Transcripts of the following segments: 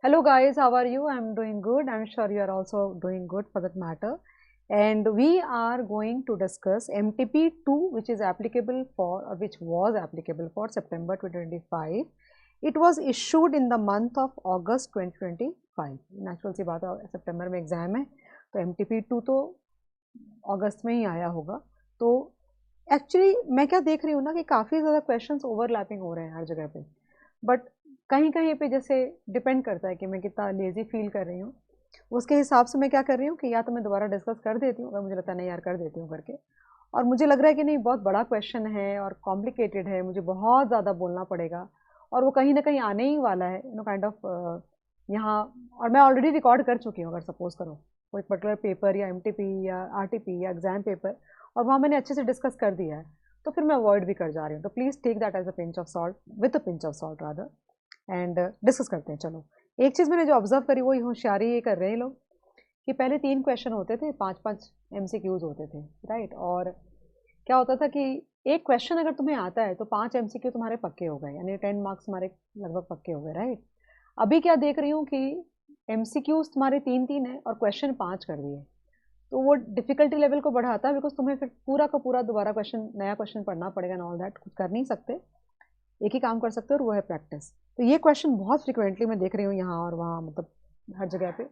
Hello guys, how are you? I'm doing good. I'm sure you are also doing good for that matter. And we are going to discuss MTP2, which is applicable for, or which was applicable for September 2025. It was issued in the month of August 2025. Natural सी बात है, सितंबर में exam है तो MTP2 तो अगस्त में ही आया होगा. तो एक्चुअली मैं क्या देख रही हूँ ना कि काफ़ी ज़्यादा क्वेश्चंस ओवरलैपिंग हो रहे हैं हर जगह पे, बट कहीं कहीं पे जैसे डिपेंड करता है कि मैं कितना लेजी फील कर रही हूँ. उसके हिसाब से मैं क्या कर रही हूँ कि या तो मैं दोबारा डिस्कस कर देती हूँ, अगर मुझे लगता है नहीं यार कर देती हूँ करके, और मुझे लग रहा है कि नहीं बहुत बड़ा क्वेश्चन है और कॉम्प्लिकेटेड है, मुझे बहुत ज़्यादा बोलना पड़ेगा और वो कहीं ना कहीं आने ही वाला है काइंड ऑफ यहाँ. और मैं ऑलरेडी रिकॉर्ड कर चुकी हूँ, अगर सपोज करो कोई पर्टिकुलर पेपर या MTP या RTP या एग्जाम पेपर, और वहाँ मैंने अच्छे से डिस्कस कर दिया है, तो फिर मैं अवॉइड भी कर जा रही हूँ. तो please take that as a pinch of salt, with a pinch of salt rather, and discuss करते हैं. चलो, एक चीज़ मैंने जो ऑब्जर्व करी वो होशियारी ये कर रहे हैं लोग कि पहले 3 क्वेश्चन होते थे, 5-5 MCQs होते थे, राइट. और क्या होता था कि एक क्वेश्चन अगर तुम्हें आता है तो 5 MCQ तुम्हारे पक्के हो गए, यानी 10 मार्क्स तुम्हारे लगभग पक्के हो गए, राइट. अभी क्या देख रही हूँ कि MCQs तुम्हारे 3-3 है और क्वेश्चन 5 कर दिए, तो वो डिफिकल्टी लेवल को बढ़ाता है, बिकॉज तुम्हें फिर पूरा का पूरा दोबारा क्वेश्चन, नया क्वेश्चन पढ़ना पड़ेगा एंड ऑल दैट. कुछ कर नहीं सकते, एक ही काम कर सकते हो और वो है प्रैक्टिस. तो ये क्वेश्चन बहुत फ्रिक्वेंटली मैं देख रही हूँ यहाँ और वहाँ, मतलब हर जगह पे,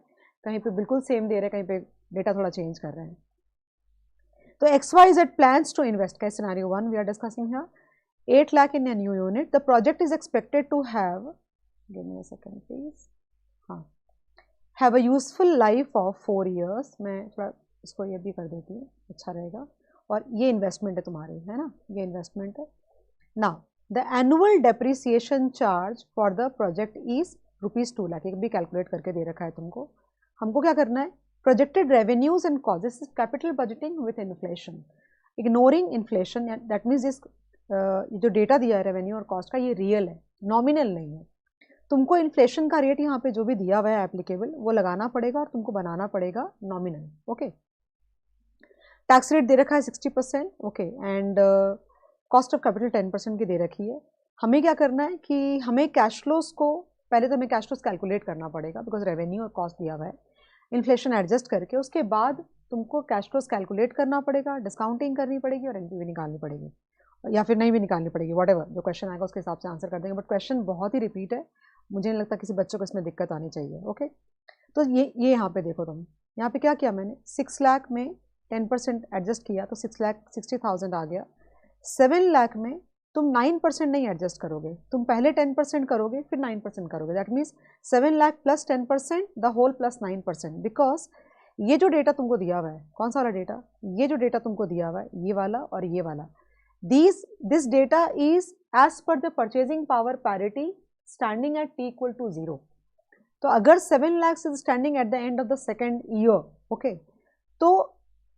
कहीं पे बिल्कुल सेम दे रहे हैं, कहीं पे डेटा थोड़ा चेंज कर रहे हैं. तो XYZ plans to invest का scenario 1 we are discussing here. 8 lakh in a new unit. The project is expected to have, give me a second please, हाँ, have a useful life of 4 years. मैं थोड़ा इसको ये भी कर देती हूँ, अच्छा रहेगा. और ये इन्वेस्टमेंट है तुम्हारी, है ना, ये इन्वेस्टमेंट है. Now the annual depreciation charge for the project is ₹2 lakh. एक भी कैलकुलेट करके दे रखा है तुमको. हमको क्या करना है, projected revenues and cost, this is capital budgeting with inflation, ignoring inflation. That means इस जो डेटा दिया है रेवेन्यू और कॉस्ट का, ये रियल है, नॉमिनल नहीं है. तुमको इन्फ्लेशन का रेट यहाँ पे जो भी दिया हुआ है एप्लीकेबल, वो लगाना पड़ेगा और तुमको बनाना पड़ेगा नॉमिनल. ओके, टैक्स रेट दे रखा है 60%. Okay, and cost of capital 10% की दे रखी है. हमें क्या करना है कि हमें कैश फ्लोज को, पहले तो हमें कैश फ्लोज कैलकुलेट करना पड़ेगा बिकॉज रेवेन्यू और कॉस्ट दिया हुआ है, इन्फ्लेशन एडजस्ट करके. उसके बाद तुमको कैश फ्लोज कैलकुलेट करना पड़ेगा, डिस्काउंटिंग करनी पड़ेगी और एनपीवी निकालनी पड़ेगी, या फिर नहीं भी निकालनी पड़ेगी, व्हाटएवर जो क्वेश्चन आएगा उसके हिसाब से आंसर कर देंगे. बट क्वेश्चन बहुत ही रिपीट है, मुझे नहीं लगता किसी बच्चों को इसमें दिक्कत आनी चाहिए. ओके, तो ये यहाँ पे देखो, तुम यहाँ पे क्या किया मैंने, 6 लाख में 10% एडजस्ट किया तो 6,60,000 आ गया. 7 लाख में तुम 9% नहीं एडजस्ट करोगे, तुम पहले 10% करोगे फिर 9% करोगे. That means 7 lakh plus 10%, the whole plus 9%. Because ये जो डेटा तुमको दिया हुआ है, कौन सा वाला डेटा, ये जो डेटा तुमको दिया हुआ है, ये वाला और ये वाला, this data is as per the purchasing power parity standing at T equal to 0. तो अगर 7 lakhs is standing at the end of the second year, okay, तो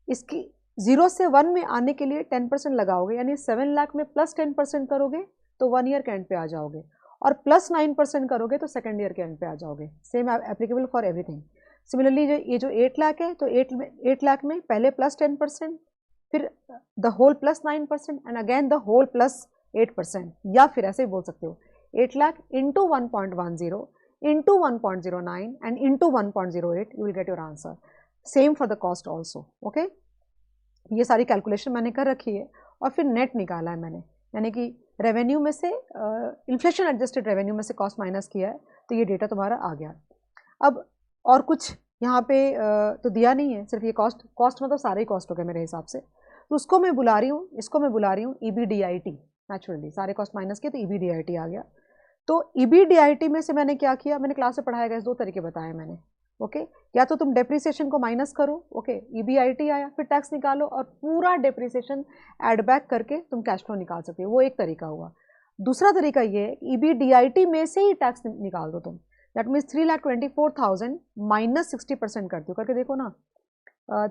इसकी 0 से 1 में आने के लिए 10% लगाओगे, यानी 7 लाख में प्लस 10% करोगे तो 1 ईयर के एंड पे आ जाओगे, और प्लस 9% करोगे तो सेकेंड ईयर के एंड पे आ जाओगे. Same applicable for everything. Similarly ये जो 8 लाख है, तो 8 लाख में पहले प्लस 10%, फिर the whole plus 9% and again the whole plus 8%. या फिर ऐसे ही बोल सकते हो 8 lakh into 1.10 into 1.09 and into 1.08, you will get your answer. Same for the cost also. Okay, ये सारी कैलकुलेशन मैंने कर रखी है और फिर नेट निकाला है मैंने, यानी कि रेवेन्यू में से इन्फ्लेशन एडजस्टेड रेवेन्यू में से कॉस्ट माइनस किया है, तो ये डेटा तुम्हारा आ गया. अब और कुछ यहाँ पे तो दिया नहीं है, सिर्फ ये कॉस्ट मतलब सारे ही कॉस्ट हो गए मेरे हिसाब से. तो उसको मैं बुला रही हूँ, इसको मैं बुला रही हूँ EBDIT. नेचुरली सारे कॉस्ट माइनस किए तो EBDIT आ गया. तो EBDIT में से मैंने क्या किया, मैंने क्लास में पढ़ाया गया, 2 तरीके बताए मैंने. ओके, या तो तुम डेप्रिसिएशन को माइनस करो, ओके, EBIT आया, फिर टैक्स निकालो और पूरा डेप्रिसिएशन ऐड बैक करके तुम कैश फ्लो निकाल सकते हो, वो एक तरीका हुआ. दूसरा तरीका ये है EBDIT में से ही टैक्स निकाल दो तुम. दैट मीन्स 3,24,000 माइनस 60% करती हो, करके देखो ना,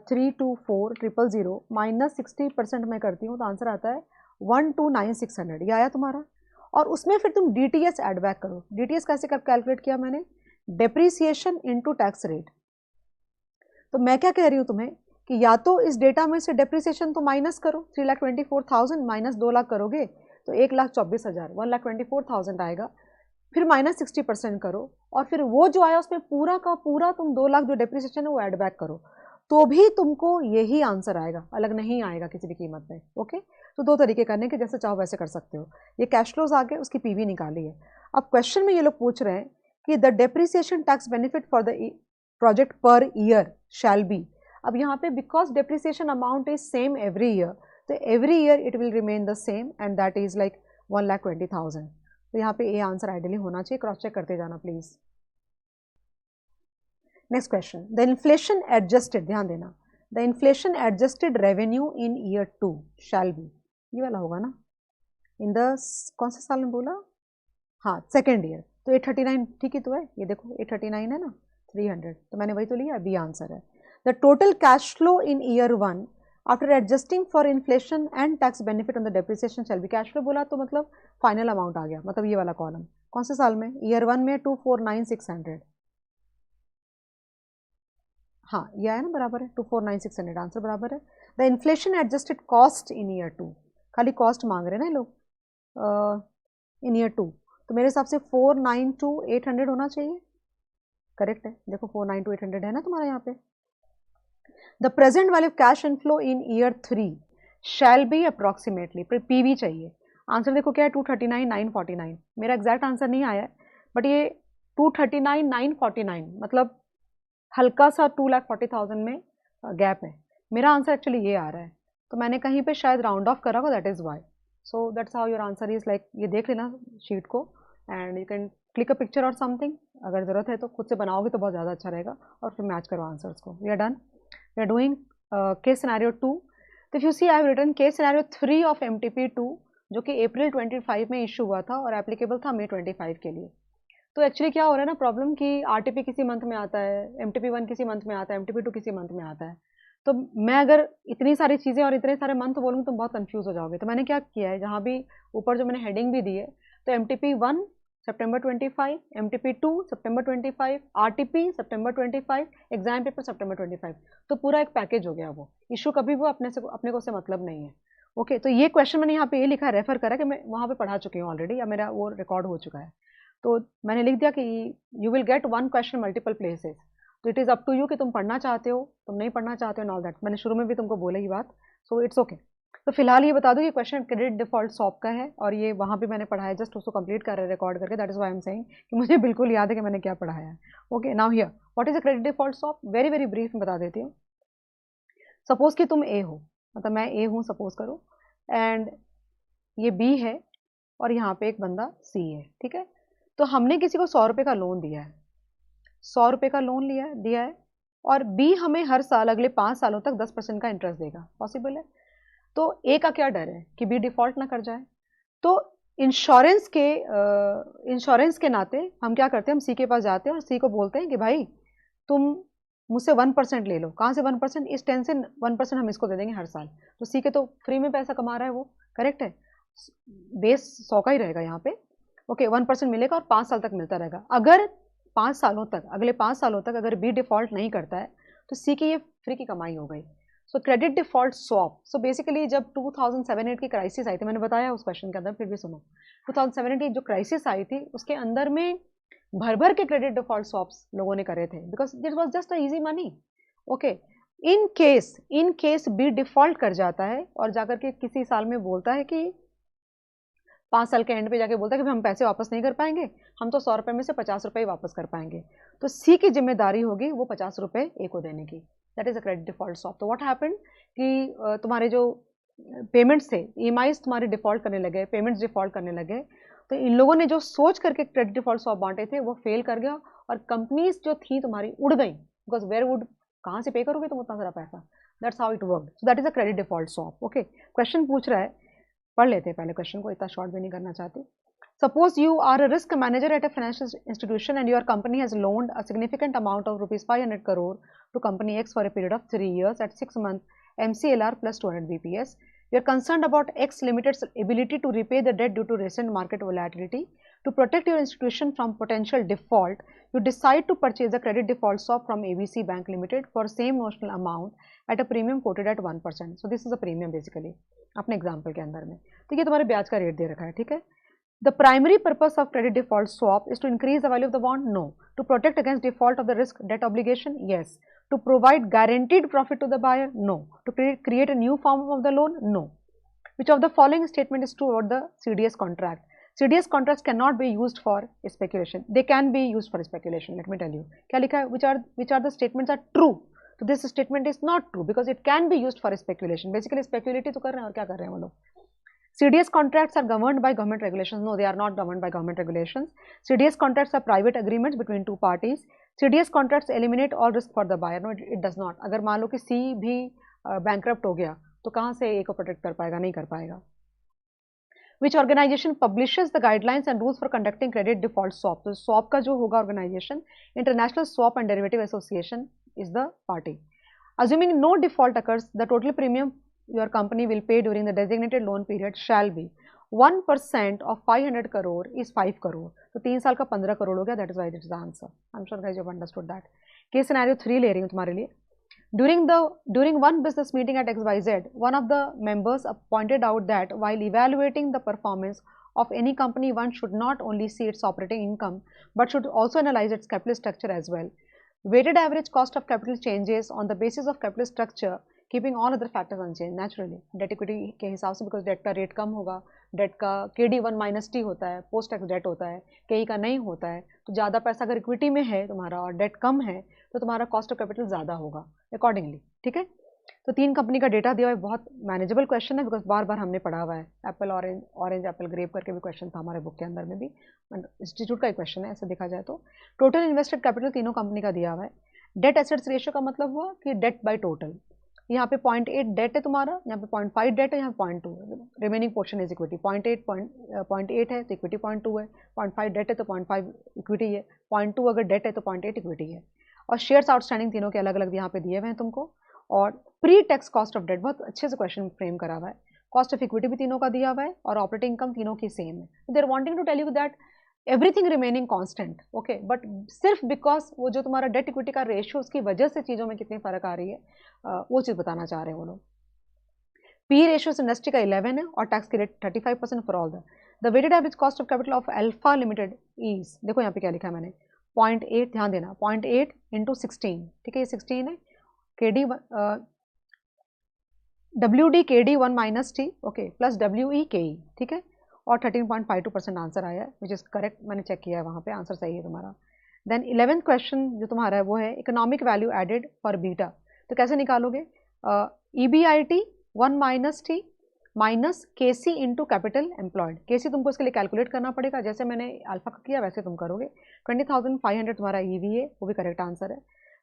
324,000 माइनस 60% में करती हूँ तो आंसर आता है 129,600. ये आया तुम्हारा. और उसमें फिर तुम DTS ऐड बैक करो. DTS कैसे कैलकुलेट किया मैंने, डेप्रीसिएशन इनटू टैक्स रेट. तो मैं क्या कह रही हूँ तुम्हें कि या तो इस डेटा में से डेप्रीसिएशन तो माइनस करो, 3,24,000 माइनस 2 लाख करोगे तो 1,24,000, 1,24,000 आएगा. फिर -60% करो, और फिर वो जो आया उसमें पूरा का पूरा तुम 2 लाख जो डेप्रिसिएशन है वो ऐड बैक करो, तो भी तुमको यही आंसर आएगा, अलग नहीं आएगा किसी भी कीमत में। ओके, तो 2 तरीके करने के, जैसे चाहो वैसे कर सकते हो। ये कैश फ्लोज आ गए, उसकी पीवी निकाली है। अब क्वेश्चन में ये लोग पूछ रहे हैं कि the depreciation tax benefit for the project per year shall be. अब यहाँ पे because depreciation amount is same every year, तो every year it will remain the same and that is like 1,20,000। तो यहाँ पे ए आंसर आइडियली होना चाहिए, cross check करते जाना please. Next question, the inflation adjusted, ध्यान देना, the inflation adjusted revenue in year 2 shall be, ये वाला होगा ना, इन द कौन से साल में बोला, हाँ सेकेंड ईयर, तो 839 ठीक ही तो है, ये देखो 839 है ना, 300, तो मैंने वही तो लिया, बी आंसर है। The total cash flow in year 1 after adjusting for inflation and tax benefit on the depreciation shall be, cash flow बोला तो मतलब फाइनल अमाउंट आ गया, मतलब ये वाला कॉलम कौन से साल में, ईयर 1 में 249,600, हाँ ये आया ना, बराबर है, 249,600 आंसर बराबर है। The inflation adjusted cost in year 2, खाली कॉस्ट मांग रहे हैं ना लोग, इन ईयर 2, तो मेरे हिसाब से 492,800 होना चाहिए, करेक्ट है, देखो 492,800 है ना तुम्हारा यहाँ पे। The present value cash inflow in year 3 shall be approximately, PV चाहिए, आंसर देखो क्या है 239,949, मेरा एग्जैक्ट आंसर नहीं आया है, बट ये 239,949 मतलब हल्का सा 2,40,000 में गैप है, मेरा आंसर एक्चुअली ये आ रहा है, तो मैंने कहीं पे शायद राउंड ऑफ करा होगा, that is why, so that's how your answer is like, ये देख लेना शीट को and you can click a picture और समथिंग, अगर जरूरत है तो खुद से बनाओगे तो बहुत ज़्यादा अच्छा रहेगा, और फिर मैच करो आंसर्स को। We are done, we are doing case scenario 2, तो if you see I have written case scenario 3 of MTP2 जो कि अप्रैल 25 में इशू हुआ था और एप्लीकेबल था मई 25 के लिए। तो एक्चुअली क्या हो रहा है ना प्रॉब्लम कि आरटीपी किसी मंथ में आता है, MTP1 किसी मंथ में आता है, MTP2 किसी मंथ में आता है, तो मैं अगर इतनी सारी चीज़ें और इतने सारे मंथ बोलूँ तो बहुत कंफ्यूज हो जाओगे, तो मैंने क्या किया है, जहाँ भी ऊपर जो मैंने हेडिंग भी दी है, तो MTP1 सितंबर 25, MTP2 सितंबर 25, RTP सितंबर 25, एग्जाम पेपर सितंबर 25, तो पूरा एक पैकेज हो गया, वो इशू कभी वो अपने को से मतलब नहीं है। ओके, तो ये क्वेश्चन मैंने यहाँ पे ये लिखा, रेफर करा कि मैं वहाँ पे पढ़ा चुकी हूँ ऑलरेडी, या मेरा वो रिकॉर्ड हो चुका है, तो मैंने लिख दिया कि you will get 1 question multiple places, तो it is up to you कि तुम पढ़ना चाहते हो, तुम नहीं पढ़ना चाहते हो, एंड ऑल दैट, मैंने शुरू में भी तुमको बोला ही बात, सो इट्स ओके। तो फिलहाल ये बता दूं ये क्वेश्चन क्रेडिट डिफॉल्ट सॉप का है, और ये वहाँ भी मैंने पढ़ाया, जस्ट उसको कंप्लीट कर रहे हैं रिकॉर्ड करके, that is why I am saying कि मुझे बिल्कुल याद है कि मैंने क्या पढ़ाया है। Okay, now here what is a credit default shop, very very brief में बता देती हूँ। सपोज कि तुम ए हो, मतलब मैं ए हूँ सपोज करो, एंड ये बी है, और यहाँ पे एक बंदा सी है, ठीक है, तो हमने किसी को 100 रुपये का लोन दिया है, 100 रुपये का लोन दिया है, और बी हमें हर साल अगले 5 सालों तक 10% का इंटरेस्ट देगा, पॉसिबल है, तो ए का क्या डर है कि बी डिफॉल्ट ना कर जाए, तो इंश्योरेंस के नाते हम क्या करते हैं, हम सी के पास जाते हैं और सी को बोलते हैं कि भाई तुम मुझसे 1% ले लो, कहाँ से 1%, इस 10 से 1% हम इसको दे देंगे हर साल, तो सी के तो फ्री में पैसा कमा रहा है वो, करेक्ट है, बेस 100 का ही रहेगा यहाँ पे, ओके 1% मिलेगा और 5 साल तक मिलता रहेगा, अगर 5 सालों तक, अगले 5 सालों तक अगर बी डिफॉल्ट नहीं करता है तो सी की ये फ्री की कमाई हो गई। सो credit default swap, so basically जब 2007-8 की क्राइसिस आई थी, मैंने बताया उस क्वेश्चन के अंदर, फिर भी सुनो, 2007 की जो क्राइसिस आई थी उसके अंदर में भर भर के क्रेडिट डिफॉल्ट स्वैप्स लोगों ने करे थे, because this was just a easy money. Okay, in case B default कर जाता है और जाकर के किसी साल में बोलता है कि 5 साल के एंड पे जाके बोलता है कि हम पैसे वापस नहीं कर पाएंगे, हम तो 100 रुपये में से 50 रुपये वापस कर पाएंगे, तो सी की जिम्मेदारी होगी वो 50 रुपये ए को देने की, that is a credit default swap. तो व्हाट हैपेंड कि तुम्हारे जो पेमेंट्स थे, ईएमआईज तुम्हारे डिफॉल्ट करने लगे, पेमेंट्स डिफॉल्ट करने लगे, तो इन लोगों ने जो सोच करके क्रेडिट डिफॉल्ट स्वैप बांटे थे वो फेल कर गया, और कंपनीज जो थी तुम्हारी उड़ गई, बिकॉज वेयर वुड, कहाँ से पे करोगे तुम उतना सारा पैसा, that's how it work, so that is a credit default swap. Okay, question पूछ रहा है, पढ़ लेते हैं पहले क्वेश्चन को, इतना शॉर्ट भी नहीं करना चाहते। Suppose you are a risk manager at a financial institution and your company has loaned a significant amount of rupees 500 crore to company X for a period of 3 years at 6 month MCLR plus 200 BPS. You are concerned about X Limited's ability to repay the debt due to recent market volatility. To protect your institution from potential default, you decide to purchase a credit default swap from ABC Bank Limited for same notional amount at a premium quoted at 1%. So this is a premium basically, अपने example के अंदर में, तो ये तुम्हारे ब्याज का rate दे रखा है, ठीक है, The primary purpose of credit default swap is to increase the value of the bond? No. To protect against default of the risk debt obligation? Yes. To provide guaranteed profit to the buyer? No. To create a new form of the loan? No. Which of the following statement is true about the CDS contract? CDS contracts cannot be used for speculation. They can be used for speculation. Let me tell you. क्या लिखा है? Which are the statements are true? So this statement is not true because it can be used for speculation. Basically speculate तो कर रहे हैं और क्या कर रहे हैं वो लोग? CDS contracts are governed by government regulations. No, they are not governed by government regulations. CDS contracts are private agreements between two parties. CDS contracts eliminate all risk for the buyer. No, it does not. अगर मान लो कि C भी bankrupt हो गया तो कहाँ से A को प्रोटेक्ट कर पाएगा? नहीं कर पाएगा. Which organization publishes the guidelines and rules for conducting credit default swap? तो swap का जो होगा organization, International Swap and Derivative Association is the party. Assuming no default occurs, the total premium your company will pay during the designated loan period shall be 1% of 500 crore is 5 crore. तो 3 साल का 15 करोड़ हो गया. That is why this is the answer. I'm sure guys you have understood that. Case scenario 3 ले रही हूँ तुम्हारे लिए. During one business meeting at XYZ, one of the members pointed out that while evaluating the performance of any company, one should not only see its operating income, but should also analyze its capital structure as well. Weighted average cost of capital changes on the basis of capital structure, keeping all other factors unchanged. Naturally, debt equity के हिसाब से because debt का rate कम होगा, debt का KD1 minus T होता है, post tax debt होता है, KE का नहीं होता है, तो ज़्यादा पैसा अगर इक्विटी में है तुम्हारा और डेट कम है तो तुम्हारा कॉस्ट ऑफ कैपिटल ज़्यादा होगा अकॉर्डिंगली. ठीक है. तो 3 कंपनी का डेटा दिया हुआ है. बहुत मैनेजेबल क्वेश्चन है बिकॉज बार बार हमने पढ़ा हुआ है. एप्पल ऑरेंज एप्पल ग्रेप करके भी क्वेश्चन था हमारे बुक के अंदर में भी. इंस्टीट्यूट का ही क्वेश्चन है ऐसा देखा जाए तो. टोटल इन्वेस्टेड कैपिटल तीनों कंपनी का दिया हुआ है. डेट एसेट्स रेशियो का मतलब हुआ कि डेट बाई टोटल. यहाँ पे 0.8 डेट है तुम्हारा, यहाँ पे 0.5 डेट है, यहाँ 0.2 रिमेनिंग पोर्शन इज इक्विटी. 0.8 है तो इक्विटी 0.2 है. 0.5 डेट है तो 0.5 इक्विटी है. 0.2 अगर डेट है तो 0.8 इक्विटी है. और शेयर्स आउटस्टैंडिंग तीनों के अलग अलग यहाँ पे दिए हुए हैं तुमको. और pre tax cost of debt बहुत अच्छे से क्वेश्चन फ्रेम करा हुआ है. कॉस्ट ऑफ इक्विटी भी तीनों का दिया हुआ है और ऑपरेटिंग इनकम तीनों की सेम है. They are wanting to tell you that everything remaining constant. Okay, but सिर्फ बिकॉज वो जो तुम्हारा डेट इक्विटी का रेशियो उसकी वजह से चीज़ों में कितनी फर्क आ रही है वो चीज़ बताना चाह रहे हैं वो लोग. पी रेशियो इंडस्ट्री का 11 है और टैक्स की rate 35% for all. The weighted average cost of capital of alpha limited is, देखो यहाँ पे क्या लिखा है मैंने, 0.8. ध्यान देना, 0.8 इंटू 16. ठीक है, ये 16 है. KD WD KD1 minus T. Okay, plus WE KE. ठीक है, और 13.52% आंसर आया है विच इज़ करेक्ट. मैंने चेक किया है वहाँ पे, आंसर सही है तुम्हारा. देन 11th क्वेश्चन जो तुम्हारा है वो है economic value added for beta. तो कैसे निकालोगे? EBIT 1 minus T minus KC into capital employed. KC तुमको इसके लिए कैलकुलेट करना पड़ेगा, जैसे मैंने अल्फा का किया वैसे तुम करोगे. 20,500 तुम्हारा EV है, वो भी करेक्ट आंसर है.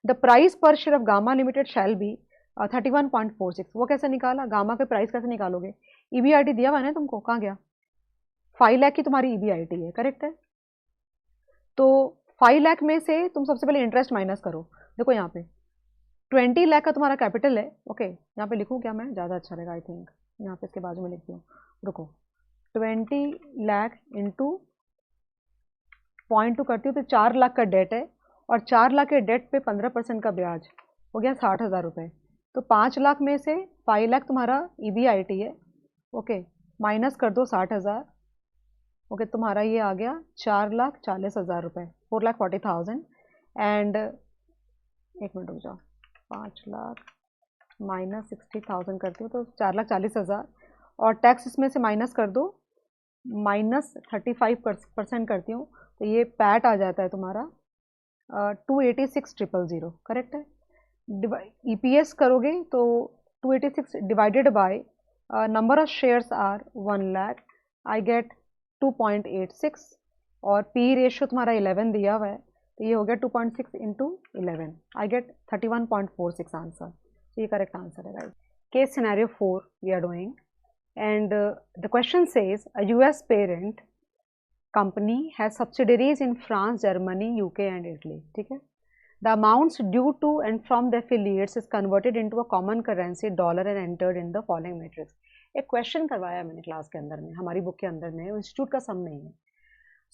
द प्राइस पर share of gamma limited shall be 31.46. वो कैसे निकाला? गामा के प्राइस कैसे निकालोगे? EBIT दिया हुआ है ना तुमको, कहाँ गया? 5 लाख की तुम्हारी EBIT है, करेक्ट है. तो 5 लाख में से तुम सबसे पहले इंटरेस्ट माइनस करो. देखो यहाँ पे 20 लाख का तुम्हारा कैपिटल है. ओके, यहाँ पे लिखूँ क्या मैं? ज़्यादा अच्छा रहेगा आई थिंक. यहाँ पे इसके बाजू में लिखती हूँ, रुको. 20 लाख इंटू 0.2 करती हूँ तो 4 लाख का डेट है और 4 लाख के डेट पे 15% का ब्याज हो गया 60,000 रुपये. तो 5 लाख में से 5 लाख तुम्हारा EBIT है. ओके, माइनस कर दो 60,000. ओके, तुम्हारा ये आ गया 4,40,000 रुपये, 4,40,000. एंड एक मिनट रुक जाओ, 5 लाख माइनस 60,000 करती हूँ तो 4,40,000. और टैक्स इसमें से माइनस कर दो, माइनस 35% करती हूँ तो ये पैट आ जाता है तुम्हारा 286,000. करेक्ट है. EPS करोगे तो 286 divided by number of shares are 1 lakh, I get 2.86. और पी रेशियो तुम्हारा 11 दिया हुआ है तो ये हो गया 2.6 इंटू 11, आई गेट 31.46 आंसर. तो ये करेक्ट आंसर है guys. Case scenario 4 we are doing and the question says a US parent company has subsidiaries in France, Germany, UK and Italy. ठीक है. The amounts due to and from the affiliates is converted into a common currency dollar and entered in the following matrix. एक question करवाया मैंने class के अंदर में, हमारी book के अंदर में, इंस्टीट्यूट का सम नहीं है.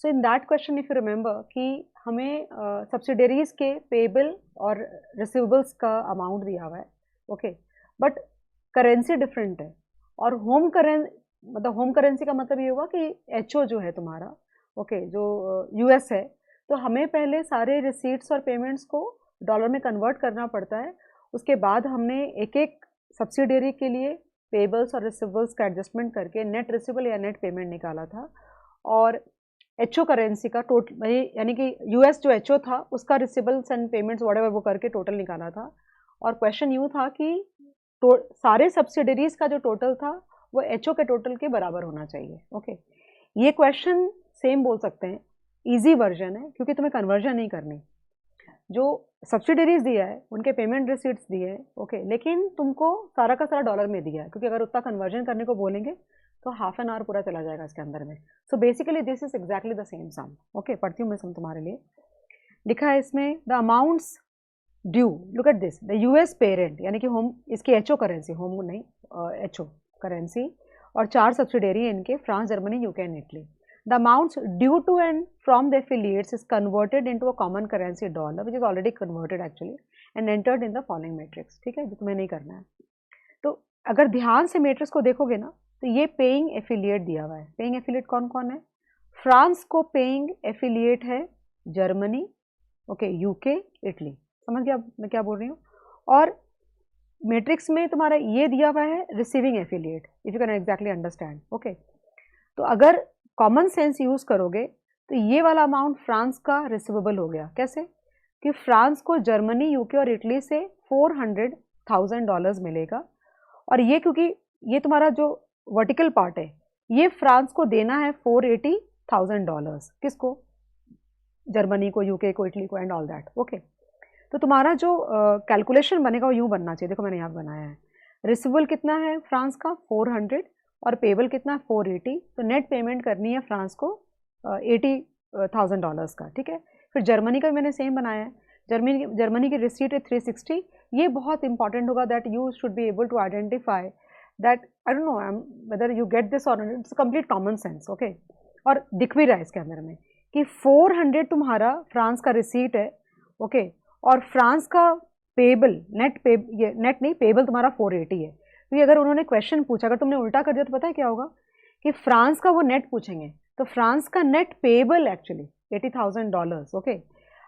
So in that question if you remember कि हमें सब्सिडरीज के पेबल और रिसीवेबल्स का अमाउंट दिया हुआ है. ओके, बट करेंसी डिफरेंट है और होम मतलब होम करेंसी का मतलब ये हुआ कि एचओ जो है तुम्हारा, ओके, जो यूएस है, तो हमें पहले सारे रिसीट्स और पेमेंट्स को डॉलर में कन्वर्ट करना पड़ता है। उसके बाद हमने एक एक सब्सिडियरी के लिए पेबल्स और रिसिवेबल्स का एडजस्टमेंट करके नेट रिसिवेबल या नेट पेमेंट निकाला था। और एचओ करेंसी का टोटल, यानी कि यूएस जो एचओ था उसका रिसिवेबल्स एंड पेमेंट्स व्हाटएवर वो करके टोटल निकाला था। और क्वेश्चन यूँ था कि सारे सब्सिडरीज का जो टोटल था वो एचओ के टोटल के बराबर होना चाहिए। ओके, ये क्वेश्चन सेम बोल सकते हैं, इजी वर्जन है क्योंकि तुम्हें कन्वर्जन नहीं करनी। जो सब्सिडरीज दिया है उनके पेमेंट रिसीट्स दिए हैं, ओके, लेकिन तुमको सारा का सारा डॉलर में दिया है, क्योंकि अगर उतना कन्वर्जन करने को बोलेंगे तो हाफ एन आवर पूरा चला जाएगा इसके अंदर में। So basically this is exactly the same sum. Okay, पढ़ती हूँ मैं सम तुम्हारे लिए। लिखा है इसमें the amounts due, look at this, the US parent, यानी कि होम, इसकी एचओ करेंसी, होम नहीं, एचओ करेंसी, और 4 सब्सिडरी है इनके, France, Germany, UK and Italy. The amounts due to and from the affiliates is converted into a common currency dollar, which is already converted actually, and entered in the following matrix. ठीक है, जो तुम्हें नहीं करना है। तो अगर ध्यान से मैट्रिक्स को देखोगे ना, तो ये पेइंग एफिलिएट दिया हुआ है। पेइंग एफिलिएट कौन कौन है? फ्रांस को पेइंग एफिलिएट है जर्मनी, ओके, यूके, इटली। समझ गया मैं क्या बोल रही हूँ? और मैट्रिक्स में तुम्हारा ये दिया हुआ है receiving affiliate, if you can exactly understand. Okay, तो अगर कॉमन सेंस यूज करोगे तो ये वाला अमाउंट फ्रांस का रिसीवेबल हो गया। कैसे? कि फ्रांस को जर्मनी, यूके और इटली से $400,000 मिलेगा, और ये क्योंकि ये तुम्हारा जो वर्टिकल पार्ट है ये फ्रांस को देना है $480,000। किसको? जर्मनी को, यूके को, इटली को एंड ऑल दैट। ओके, तो तुम्हारा जो कैलकुलेशन बनेगा वो यूँ बनना चाहिए। देखो मैंने यहाँ बनाया है, रिसीवेबल कितना है फ्रांस का 400 और पेबल कितना 480, तो नेट पेमेंट करनी है फ्रांस को $80,000 का। ठीक है, फिर जर्मनी का मैंने सेम बनाया है, जर्मनी की रिसीट है 360। ये बहुत इंपॉर्टेंट होगा that you should be able to identify that, I don't know whether you get this और it's complete common sense. Okay, और दिख भी रहा है इसके अंदर में कि 400 तुम्हारा फ्रांस का रिसीट है, ओके, और फ्रांस का पेबल, ये नेट नहीं, पेबल तुम्हारा 480 है। तो अगर उन्होंने क्वेश्चन पूछा, अगर तुमने उल्टा कर दिया तो पता है क्या होगा कि फ्रांस का वो नेट पूछेंगे, तो फ्रांस का नेट पेबल एक्चुअली $80,000। ओके,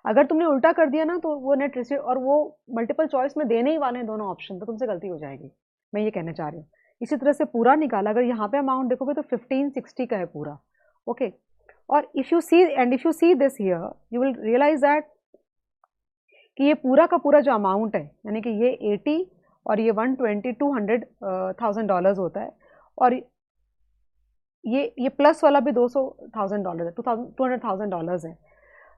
अगर तुमने उल्टा कर दिया ना तो वो नेट रिसीट, और वो मल्टीपल चॉइस में देने ही वाले हैं दोनों ऑप्शन, तो तुमसे गलती हो जाएगी। मैं ये कहना चाह रही हूँ। इसी तरह से पूरा निकाला, अगर यहाँ पे अमाउंट देखोगे तो 1560 का है पूरा। ओके, और if you see this here you will realise that कि ये पूरा का पूरा जो अमाउंट है, यानी कि ये 80 और ये 120,000 होता है, और ये प्लस वाला भी $200,000 है, $200,000 है।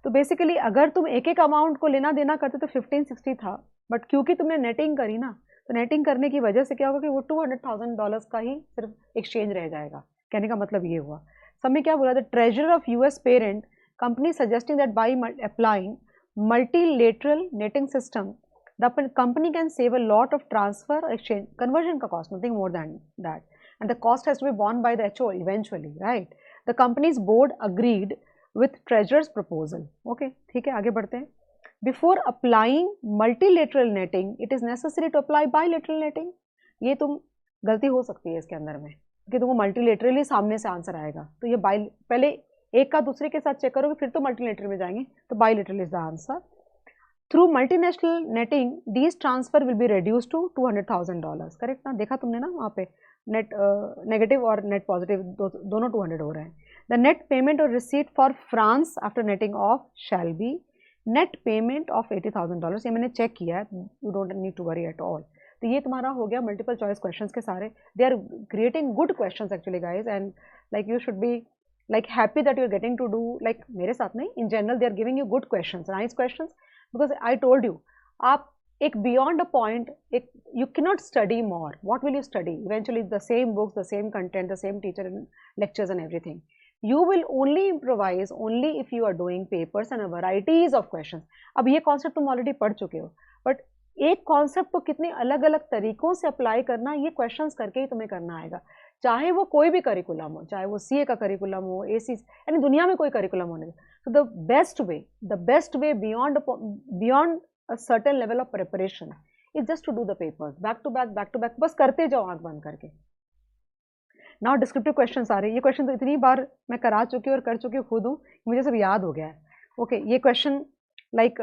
तो बेसिकली अगर तुम एक एक अमाउंट को लेना देना करते तो 1560 था, बट क्योंकि तुमने नेटिंग करी ना, तो नेटिंग करने की वजह से क्या होगा कि वो $200,000 का ही सिर्फ एक्सचेंज रह जाएगा। कहने का मतलब ये हुआ। सब में क्या बोला, the treasurer of US parent company suggesting that by applying multilateral netting system, the company can save a lot of transfer, exchange, conversion का cost, nothing more than that, and the cost has to be borne by the HO eventually, right? The company's board agreed with treasurer's proposal. Okay, ठीक है, आगे बढ़ते हैं। Before applying multilateral netting, it is necessary to apply bilateral netting. ये तुम गलती हो सकती है इसके अंदर में कि तुमको मल्टीलेटरली सामने से आंसर आएगा, तो ये पहले एक का दूसरे के साथ चेक करोगे फिर तो मल्टीलेटरल में जाएंगे, तो bilateral is the answer. Through multinational netting these transfer will be reduce to $200,000। Correct ना? देखा तुमने ना वहाँ पे नेट नेगेटिव और नेट पॉजिटिव दोनों 200 हो रहे हैं। द नेट पेमेंट और receipt for France after netting off shall be net payment of $80,000। ये मैंने चेक किया है, you don't need to worry at all. तो ये तुम्हारा हो गया मल्टीपल चॉइस क्वेश्चंस के सारे। They are creating good questions actually guys, and like you should be like happy that you are getting to do, like मेरे साथ नहीं, in general they are giving you good questions, nice questions, because I told you आप एक beyond a point, एक you cannot study more. What will you study? Eventually the same books, the same content, the same teacher and lectures and everything. You will only improvise only if you are doing papers and a varieties of questions. अब ये concept तुम already पढ़ चुके हो, but एक concept को कितने अलग अलग तरीकों से अप्लाई करना, ये क्वेश्चंस करके ही तुम्हें करना आएगा। चाहे वो कोई भी करिकुलम हो, चाहे वो सीए का करिकुलम हो, एसी, यानी दुनिया में कोई करिकुलम होने, तो the best way beyond a certain level of preparation is just to do the papers back to back, बस करते जाओ आंख बंद करके। नाउ डिस्क्रिप्टिव क्वेश्चन आ रहे हैं। ये क्वेश्चन तो इतनी बार मैं करा चुकी हूँ और कर चुकी हूँ खुद हूँ, मुझे सब याद हो गया है। ओके, ये क्वेश्चन लाइक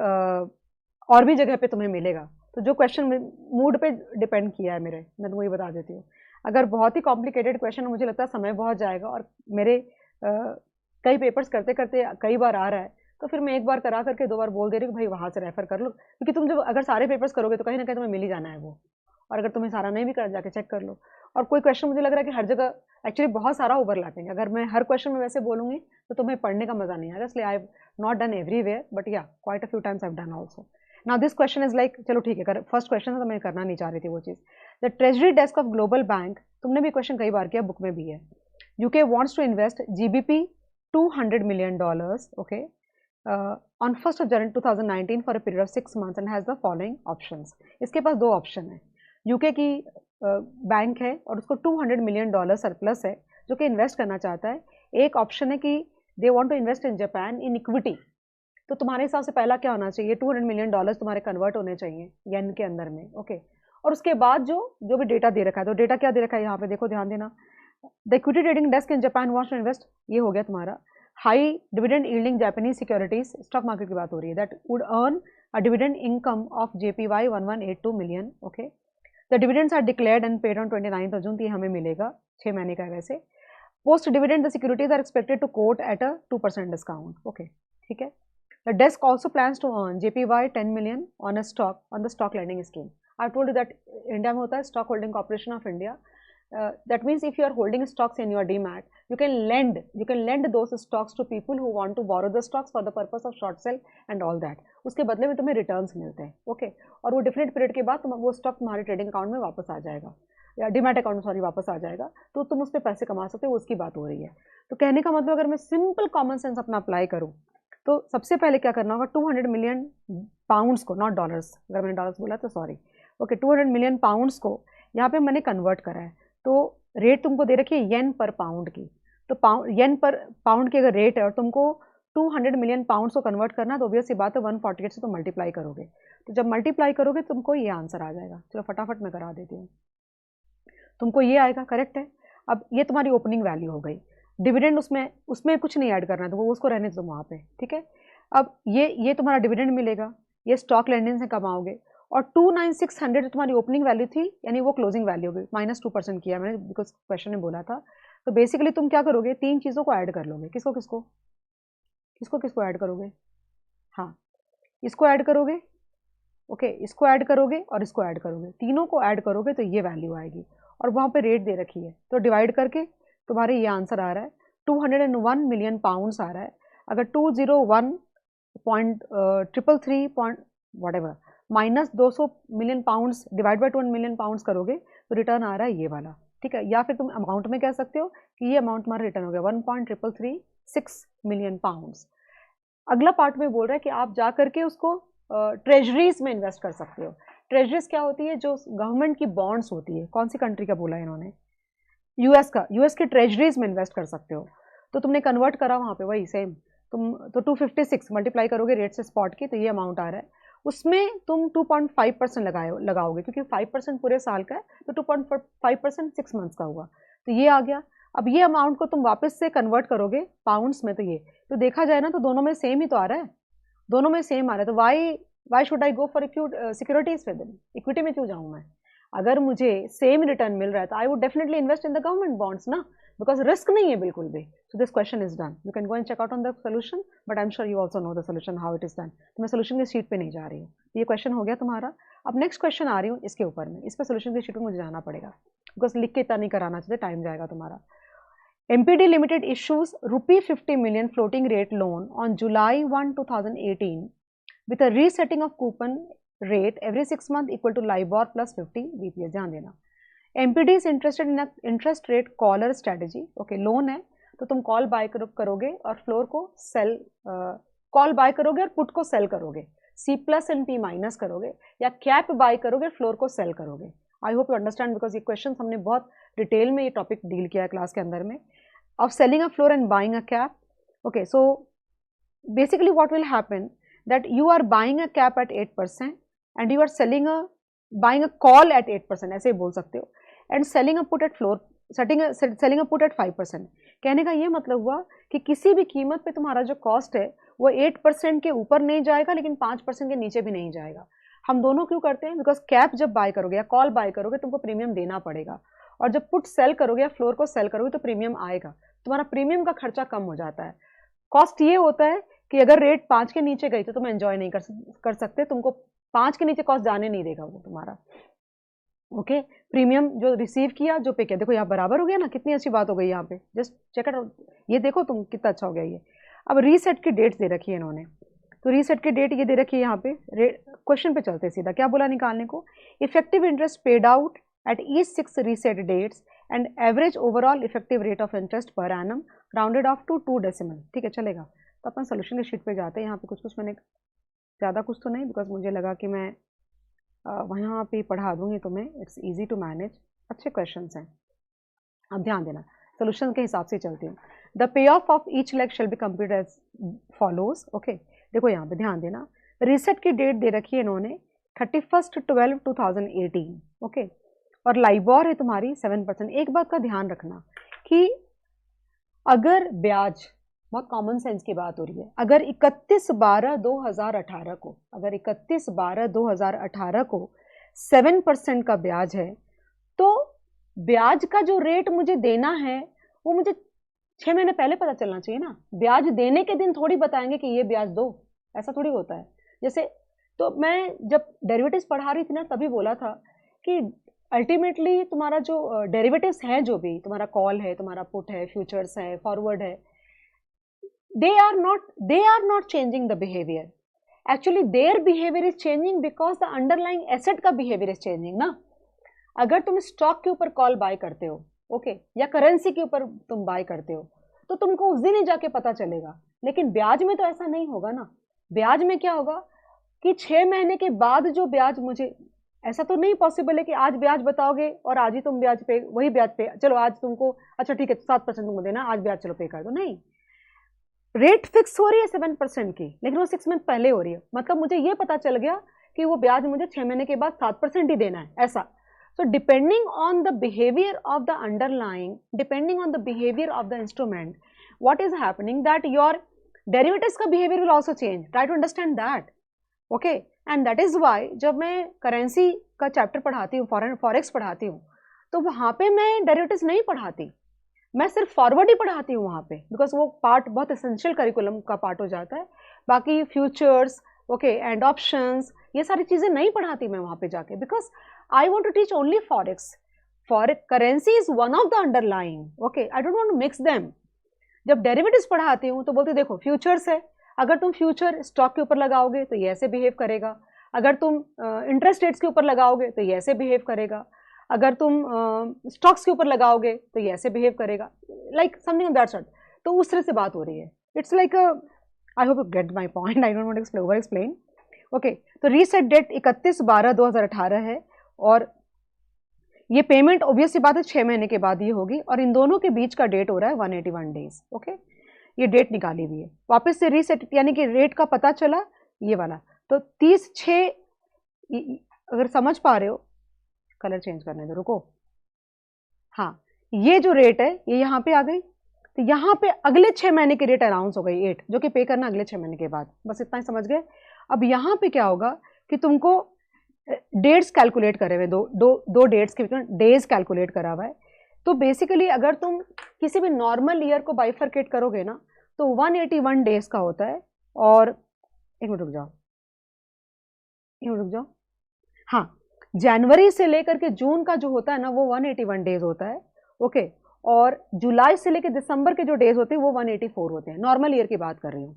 और भी जगह पे तुम्हें मिलेगा, तो जो क्वेश्चन मूड पे डिपेंड किया है मेरे, मैं तुम्हें ये बता देती हूँ। अगर बहुत ही कॉम्प्लिकेटेड क्वेश्चन, मुझे लगता है समय बहुत जाएगा और मेरे कई पेपर्स करते करते कई बार आ रहा है, तो फिर मैं एक बार करा करके 2 बार बोल दे रही हूँ भाई वहाँ से रेफर कर लो, क्योंकि तुम जब अगर सारे पेपर्स करोगे तो कहीं ना कहीं तुम्हें मिल ही जाना है वो, और अगर तुम्हें सारा नहीं भी कर जाके चेक कर लो। और कोई क्वेश्चन मुझे लग रहा है कि हर जगह एक्चुअली बहुत सारा ओवरलैपिंग है, अगर मैं हर क्वेश्चन में वैसे बोलूँगी तो तुम्हें पढ़ने का मजा नहीं आएगा, इसलिए I have not done everywhere, but या quite a few times I have done also. Now this question is like, चलो ठीक है, अगर फर्स्ट क्वेश्चन है तो मैं करना नहीं चाह रही थी वो चीज़। The treasury desk of global bank, तुमने भी क्वेश्चन कई बार किया, बुक में भी है। UK wants to invest GBP $200 million, okay, on 1st of January 2019 for a period of 6 months and has the following options. इसके पास 2 ऑप्शन है। यूके की बैंक है और उसको $200 million सरप्लस है जो कि इन्वेस्ट करना चाहता है। एक ऑप्शन है कि they want to invest in Japan in equity. तो तुम्हारे हिसाब से पहला क्या होना चाहिए, $200 million तुम्हारे कन्वर्ट होने चाहिए येन के अंदर में, ओके। और उसके बाद जो भी डेटा दे रखा है, तो डेटा क्या दे रखा है यहाँ पे देखो, ध्यान देना। The equity trading desk in Japan wants to invest, ये हो गया तुम्हारा। High dividend yielding Japanese securities, stock market की बात हो रही है, that would earn a dividend income of JPY 1182 million, okay. The dividends are declared and paid on 29th of June, ये हमें मिलेगा 6 महीने का वैसे। Post dividend the securities are expected to quote at a 2% discount, okay, ठीक है। The desk also plans to earn JPY 10 million on a stock on the stock lending scheme. I told you that India में होता है Stock Holding Corporation of India. That means if you are holding stocks in your demat, you can lend those stocks to people who want to borrow the stocks for the purpose of short sell and all that. उसके बदले में तुम्हें returns मिलते हैं, okay. और वो different period के बाद वो स्टॉक तुम्हारे ट्रेडिंग अकाउंट में वापस आ जाएगा, या डीमैट अकाउंट सॉरी वापस आ जाएगा, तो तुम उस पर पैसे कमा सकते हो, उसकी बात हो रही है। तो कहने का मतलब अगर मैं सिंपल कॉमन सेंस अपना अप्लाई करूँ तो सबसे पहले क्या करना होगा, 200 million पाउंड्स को, नॉट डॉलर्स, अगर मैंने डॉलर्स बोला तो सॉरी, ओके, 200 million पाउंड्स को यहाँ पे मैंने कन्वर्ट करा है। तो रेट तुमको दे रखी है येन पर पाउंड की, तो येन पर पाउंड की अगर रेट है और तुमको 200 million पाउंड्स को कन्वर्ट करना, तो ऑब्वियस सी बात है 148 से तुम मल्टीप्लाई करोगे, तो जब मल्टीप्लाई करोगे तुमको ये आंसर आ जाएगा। चलो फटाफट मैं करा देती हूँ, तुमको ये आएगा, करेक्ट है। अब ये तुम्हारी ओपनिंग वैल्यू हो गई। डिविडेंड उसमें कुछ नहीं ऐड करना है, तो वो उसको रहने दो वहाँ पे, ठीक है। अब ये तुम्हारा डिविडेंड मिलेगा, ये स्टॉक लेंडिंग से कमाओगे, और 29600 तुम्हारी ओपनिंग वैल्यू थी, यानी वो क्लोजिंग वैल्यू होगी, -2% किया मैंने बिकॉज क्वेश्चन में बोला था। तो बेसिकली तुम क्या करोगे, 3 चीज़ों को ऐड कर लोगे। किसको किसको किसको किसको ऐड करोगे, हाँ, इसको ऐड करोगे, ओके, इसको ऐड करोगे और इसको ऐड करोगे, तीनों को ऐड करोगे तो ये वैल्यू आएगी, और वहाँ पे रेट दे रखी है, तो डिवाइड करके तुम्हारे ये आंसर आ रहा है 201 million पाउंड्स आ रहा है। अगर 201.333 whatever -200 million pounds divide by 200 million pounds करोगे तो रिटर्न आ रहा है ये वाला, ठीक है। या फिर तुम अमाउंट में कह सकते हो कि ये अमाउंट तुम्हारा रिटर्न हो गया 1.3336 million पाउंड्स। अगला पार्ट में बोल रहा है कि आप जा करके उसको ट्रेजरीज में इन्वेस्ट कर सकते हो। ट्रेजरीज क्या होती है, जो गवर्नमेंट की बॉन्ड्स होती है, कौन सी कंट्री का बोला है इन्होंने, यूएस के ट्रेजरीज में इन्वेस्ट कर सकते हो। तो तुमने कन्वर्ट करा वहाँ पे वही सेम, तुम तो 256 मल्टीप्लाई करोगे रेट से स्पॉट की, तो ये अमाउंट आ रहा है। उसमें तुम 2.5% लगाओगे, क्योंकि 5% पूरे साल का है, तो 2.5% 6 मंथ्स का हुआ, तो ये आ गया। अब ये अमाउंट को तुम वापस से कन्वर्ट करोगे पाउंड्स में, तो ये तो देखा जाए ना तो दोनों में सेम ही तो आ रहा है, दोनों में सेम आ रहा है। तो why should I go for securities पे, देन इक्विटी में क्यों जाऊँ मैं? अगर मुझे सेम रिटर्न मिल रहा है तो I would definitely invest in the government bonds ना, बिकॉज रिस्क नहीं है बिल्कुल भी। So this question is done, you can go and check out on the solution, but I am sure you also know the solution how it is done. तो मैं solution की sheet पे नहीं जा रही हूँ, ये क्वेश्चन हो गया तुम्हारा। अब नेक्स्ट क्वेश्चन आ रही हूँ इसके ऊपर में, इस पर सोल्यूशन की शीट पर मुझे जाना पड़ेगा, बिकॉज लिख के इतना नहीं कराना चाहिए, टाइम जाएगा तुम्हारा। MPD Limited issues ₹50 million floating rate loan on July 1, 2018 with a resetting of coupon rate every 6 months equal to LIBOR plus 50 BPS। ध्यान देना, MPD is interested in a interest rate collar strategy, okay, loan है तो तुम call bye करोगे और floor को cell, call bye करोगे और पुट को सेल करोगे, C+ एंड P- करोगे, या कैप बाय करोगे फ्लोर को सेल करोगे। आई होप यू अंडरस्टैंड, बिकॉज ये क्वेश्चन हमने बहुत डिटेल में ये टॉपिक डील किया है क्लास के अंदर में, of selling a floor and buying a cap, okay। So basically what will happen, that you are buying a cap at 8% and you are buying a call at 8%, ऐसे बोल सकते हो, and selling a put at selling a put at 5%। कहने का ये मतलब हुआ कि किसी भी कीमत पे तुम्हारा जो कॉस्ट है वो 8% के ऊपर नहीं जाएगा, लेकिन 5% के नीचे भी नहीं जाएगा। हम दोनों क्यों करते हैं? बिकॉज कैप जब बाय करोगे या कॉल बाय करोगे तुमको प्रीमियम देना पड़ेगा, और जब पुट सेल करोगे या फ्लोर को सेल करोगे तो प्रीमियम आएगा, तुम्हारा प्रीमियम का खर्चा कम हो जाता है। कॉस्ट ये होता है कि अगर रेट 5 के नीचे गई तो तुम एंजॉय नहीं कर सकते, तुमको 5 के नीचे कॉस्ट जाने नहीं देगा वो तुम्हारा। ओके, प्रीमियम जो रिसीव किया जो पे किया, देखो यहाँ बराबर हो गया ना, कितनी अच्छी बात हो गई यहाँ पे, जस्ट चेक इट आउट, ये देखो तुम कितना अच्छा हो गया ये। अब रीसेट की डेट्स दे रखी है इन्होंने, तो रीसेट की डेट ये दे रखी है यहाँ पे। क्वेश्चन पे चलते सीधा, क्या बोला निकालने को? Effective interest paid out at each 6 reset dates and average overall effective rate of interest per annum rounded off to 2 decimal. ठीक है, चलेगा। तो अपन सोल्यूशन की शीट पे जाते हैं। यहाँ पे कुछ मैंने ज़्यादा कुछ तो नहीं, बिकॉज मुझे लगा कि मैं वहाँ पे पढ़ा दूंगी तुम्हें, इट्स इजी टू मैनेज, अच्छे क्वेश्चन हैं। अब ध्यान देना, सोल्यूशन के हिसाब से चलती हूँ। The pay off of each leg shall be complete as follows. Okay, देखो यहाँ पे ध्यान देना, रीसेट की डेट दे रखी है इन्होंने 31/12/2018। ओके, और लाइबॉर है तुम्हारी 7%। एक बात का ध्यान रखना कि अगर ब्याज, बहुत कॉमन सेंस की बात हो रही है, अगर 31/12/2018 को, अगर 31/12/2018 को 7% का ब्याज है, तो ब्याज का जो रेट मुझे देना है वो मुझे 6 महीने पहले पता चलना चाहिए ना। ब्याज देने के दिन थोड़ी बताएंगे कि ये ब्याज दो, ऐसा थोड़ी होता है। जैसे तो मैं जब डेरिवेटिव्स पढ़ा रही थी ना, तभी बोला था कि अल्टीमेटली तुम्हारा जो डेरिवेटिव्स है, जो भी तुम्हारा कॉल है, तुम्हारा पुट है, फ्यूचर्स है, फॉरवर्ड है, they are not changing the behavior. Actually their behavior is changing because the underlying asset का behavior is changing ना। अगर तुम स्टॉक के ऊपर कॉल बाय करते हो, ओके, या करेंसी के ऊपर तुम बाय करते हो, तो तुमको उस दिन ही जाके पता चलेगा। लेकिन ब्याज में तो ऐसा नहीं होगा ना। ब्याज में क्या होगा कि 6 महीने के बाद जो ब्याज मुझे, ऐसा तो नहीं पॉसिबल है कि आज ब्याज बताओगे और आज ही तुम ब्याज पे, वही ब्याज पे, चलो आज तुमको, अच्छा ठीक है 7% तुमको देना, आज ब्याज चलो पे कर दो, नहीं। रेट फिक्स हो रही है 7% की, लेकिन वो 6 मंथ पहले हो रही है। मतलब मुझे ये पता चल गया कि वो ब्याज मुझे 6 महीने के बाद 7% ही देना है, ऐसा। So depending on the behaviour of the underlying, depending on the behaviour of the instrument, what is happening that your derivatives का behaviour will also change. Try to understand that. Okay, and that is why जब मैं currency का chapter पढ़ाती हूँ, forex पढ़ाती हूँ, तो वहाँ पे मैं डेरिवेटिव्स नहीं पढ़ाती, मैं सिर्फ फॉरवर्ड ही पढ़ाती हूँ वहाँ पे, बिकॉज वो पार्ट बहुत एसेंशियल करिकुलम का पार्ट हो जाता है। बाकी फ्यूचर्स, ओके, एंड ऑप्शंस, ये सारी चीज़ें नहीं पढ़ाती मैं वहाँ पे जाके, because I want to teach only forex. Currency is one of the underlying, okay, I don't want to mix them. जब डेरिवेटिव्स पढ़ाती हूँ तो बोलते देखो फ्यूचर्स है, अगर तुम फ्यूचर स्टॉक के ऊपर लगाओगे तो ये ऐसे बिहेव करेगा, अगर तुम इंटरेस्ट रेट्स के ऊपर लगाओगे तो ये ऐसे बिहेव करेगा, अगर तुम स्टॉक्स के ऊपर लगाओगे तो ये ऐसे बिहेव करेगा, like something of that sort. तो उस तरह से बात हो रही है। It's like I hope you get my point, I don't want to over explain. Okay, तो रीसेट डेट 31/12/2018 है, और ये पेमेंट ऑब्वियस सी बात है 6 महीने के बाद ये होगी, और इन दोनों के बीच का डेट हो रहा है 181 डेज। ओके, ये डेट निकाली हुई है। वापस से रीसेट, यानी कि रेट का पता चला ये वाला, तो 30/6, अगर समझ पा रहे हो, कलर चेंज करने दो, रुको। हाँ, ये जो रेट है ये यहाँ पे आ गई, तो यहाँ पे अगले 6 महीने की रेट अनाउंस हो गई 8, जो कि पे करना अगले 6 महीने के बाद। बस इतना ही समझ गए। अब यहाँ पे क्या होगा कि तुमको डेट्स कैलकुलेट करे हुए, दो डेट्स के बीच में डेज कैलकुलेट करा हुआ है। तो बेसिकली अगर तुम किसी भी नॉर्मल ईयर को बाइफरकेट करोगे ना, तो 181 डेज का होता है। और एक मिनट रुक जाओ, हाँ, जनवरी से लेकर के जून का जो होता है ना वो 181 डेज होता है। ओके, और जुलाई से लेकर दिसंबर के जो डेज होते हैं वो 184 होते हैं। नॉर्मल ईयर की बात कर रही हूँ,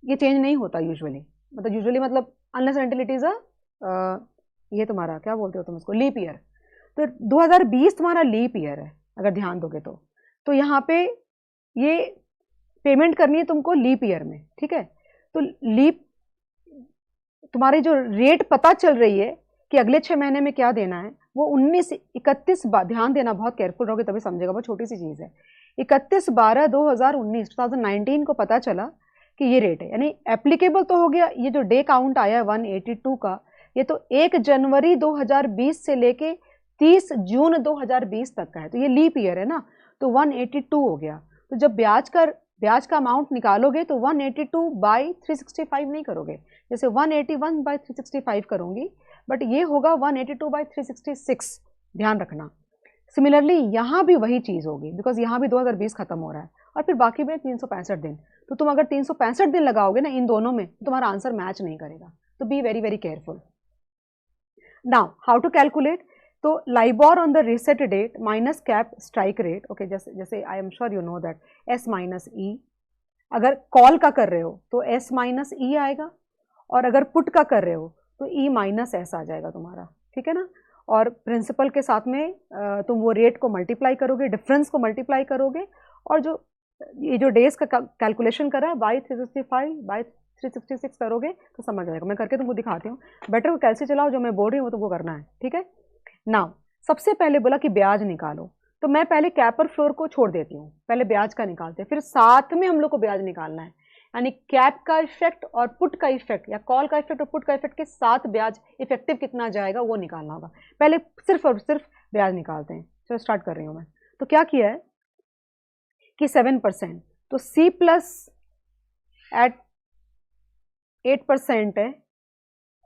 ये चेंज नहीं होता यूजुअली, मतलब अनलेस एंटिल इट इज ये तुम्हारा क्या बोलते हो तुम इसको, लीप ईयर। तो 2020 तुम्हारा लीप ईयर है, अगर ध्यान दोगे तो यहाँ पे ये पेमेंट करनी है तुमको लीप ईयर में, ठीक है। तो लीप तुम्हारी जो रेट पता चल रही है कि अगले 6 महीने में क्या देना है, वो 19-31, ध्यान देना, बहुत केयरफुल रहोगे तभी समझेगा, बहुत छोटी सी चीज़ है। 31/12/2019 को पता चला कि ये रेट है, यानी एप्लीकेबल तो हो गया। ये जो डे काउंट आया है 182 का, ये तो 1 जनवरी 2020 से लेके 30 जून 2020 तक का है, तो ये लीप ईयर है ना, तो 182 हो गया। तो जब ब्याज का अमाउंट निकालोगे तो 182 बाई 365 नहीं करोगे, जैसे 181 बाई 365 करूंगी, बट ये होगा 182 बाई 366, ध्यान रखना। सिमिलरली यहाँ भी वही चीज़ होगी, बिकॉज यहाँ भी 2020 खत्म हो रहा है और फिर बाकी में 365 दिन, तो तुम अगर 365 दिन लगाओगे ना इन दोनों में, तो तुम्हारा आंसर मैच नहीं करेगा, तो be very very careful. Now how to calculate, तो LIBOR on the reset date minus cap strike rate, okay, जैसे I am sure you know that S minus E, अगर कॉल का कर रहे हो तो एस माइनस ई आएगा, और अगर पुट का कर रहे हो तो ई माइनस एस आ जाएगा तुम्हारा, ठीक है ना। और प्रिंसिपल के साथ में तुम वो रेट को मल्टीप्लाई करोगे, डिफरेंस को मल्टीप्लाई करोगे, और जो ये जो डेज का कैलकुलेशन कर रहा है बाई 365 बाई 366 करोगे तो समझ आएगा। मैं करके तुमको दिखाती हूँ, बेटर कैसे चलाओ, जो मैं बोल रही हूँ वो तुमको करना है, ठीक है। नाउ सबसे पहले बोला कि ब्याज निकालो, तो मैं पहले कैप और फ्लोर को छोड़ देती हूँ, पहले ब्याज का निकालते हैं, फिर साथ में हम लोग को ब्याज निकालना है, यानी कैप का इफेक्ट और पुट का इफेक्ट, या कॉल का इफेक्ट और पुट का इफेक्ट के साथ ब्याज इफेक्टिव कितना जाएगा वो निकालना होगा। पहले सिर्फ और सिर्फ ब्याज निकालते हैं। चलो स्टार्ट कर रही हूँ मैं। तो क्या किया है कि 7%, तो सी प्लस एट 8% है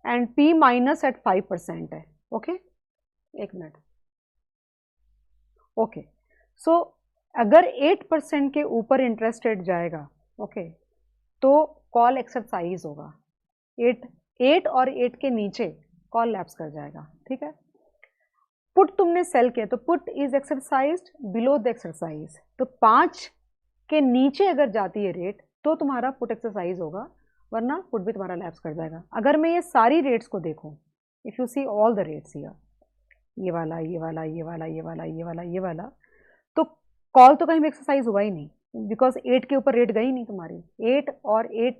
एंड पी माइनस एट 5% है, ओके। एक मिनट, ओके। सो अगर 8% के ऊपर इंटरेस्ट रेट जाएगा, ओके, तो कॉल एक्सरसाइज होगा, 8 और 8 के नीचे कॉल लैप्स कर जाएगा, ठीक है। पुट तुमने सेल किया तो put is exercised below the exercise, तो 5 के नीचे अगर जाती है रेट तो तुम्हारा पुट एक्सरसाइज होगा, वरना पुट भी तुम्हारा लैप्स कर जाएगा। अगर मैं ये सारी रेट्स को देखूं, if you see all the rates here, ये वाला ये वाला ये वाला ये वाला ये वाला ये वाला, तो कॉल तो कहीं भी एक्सरसाइज हुआ ही नहीं, बिकॉज 8 के ऊपर रेट गई नहीं तुम्हारी, 8 और 8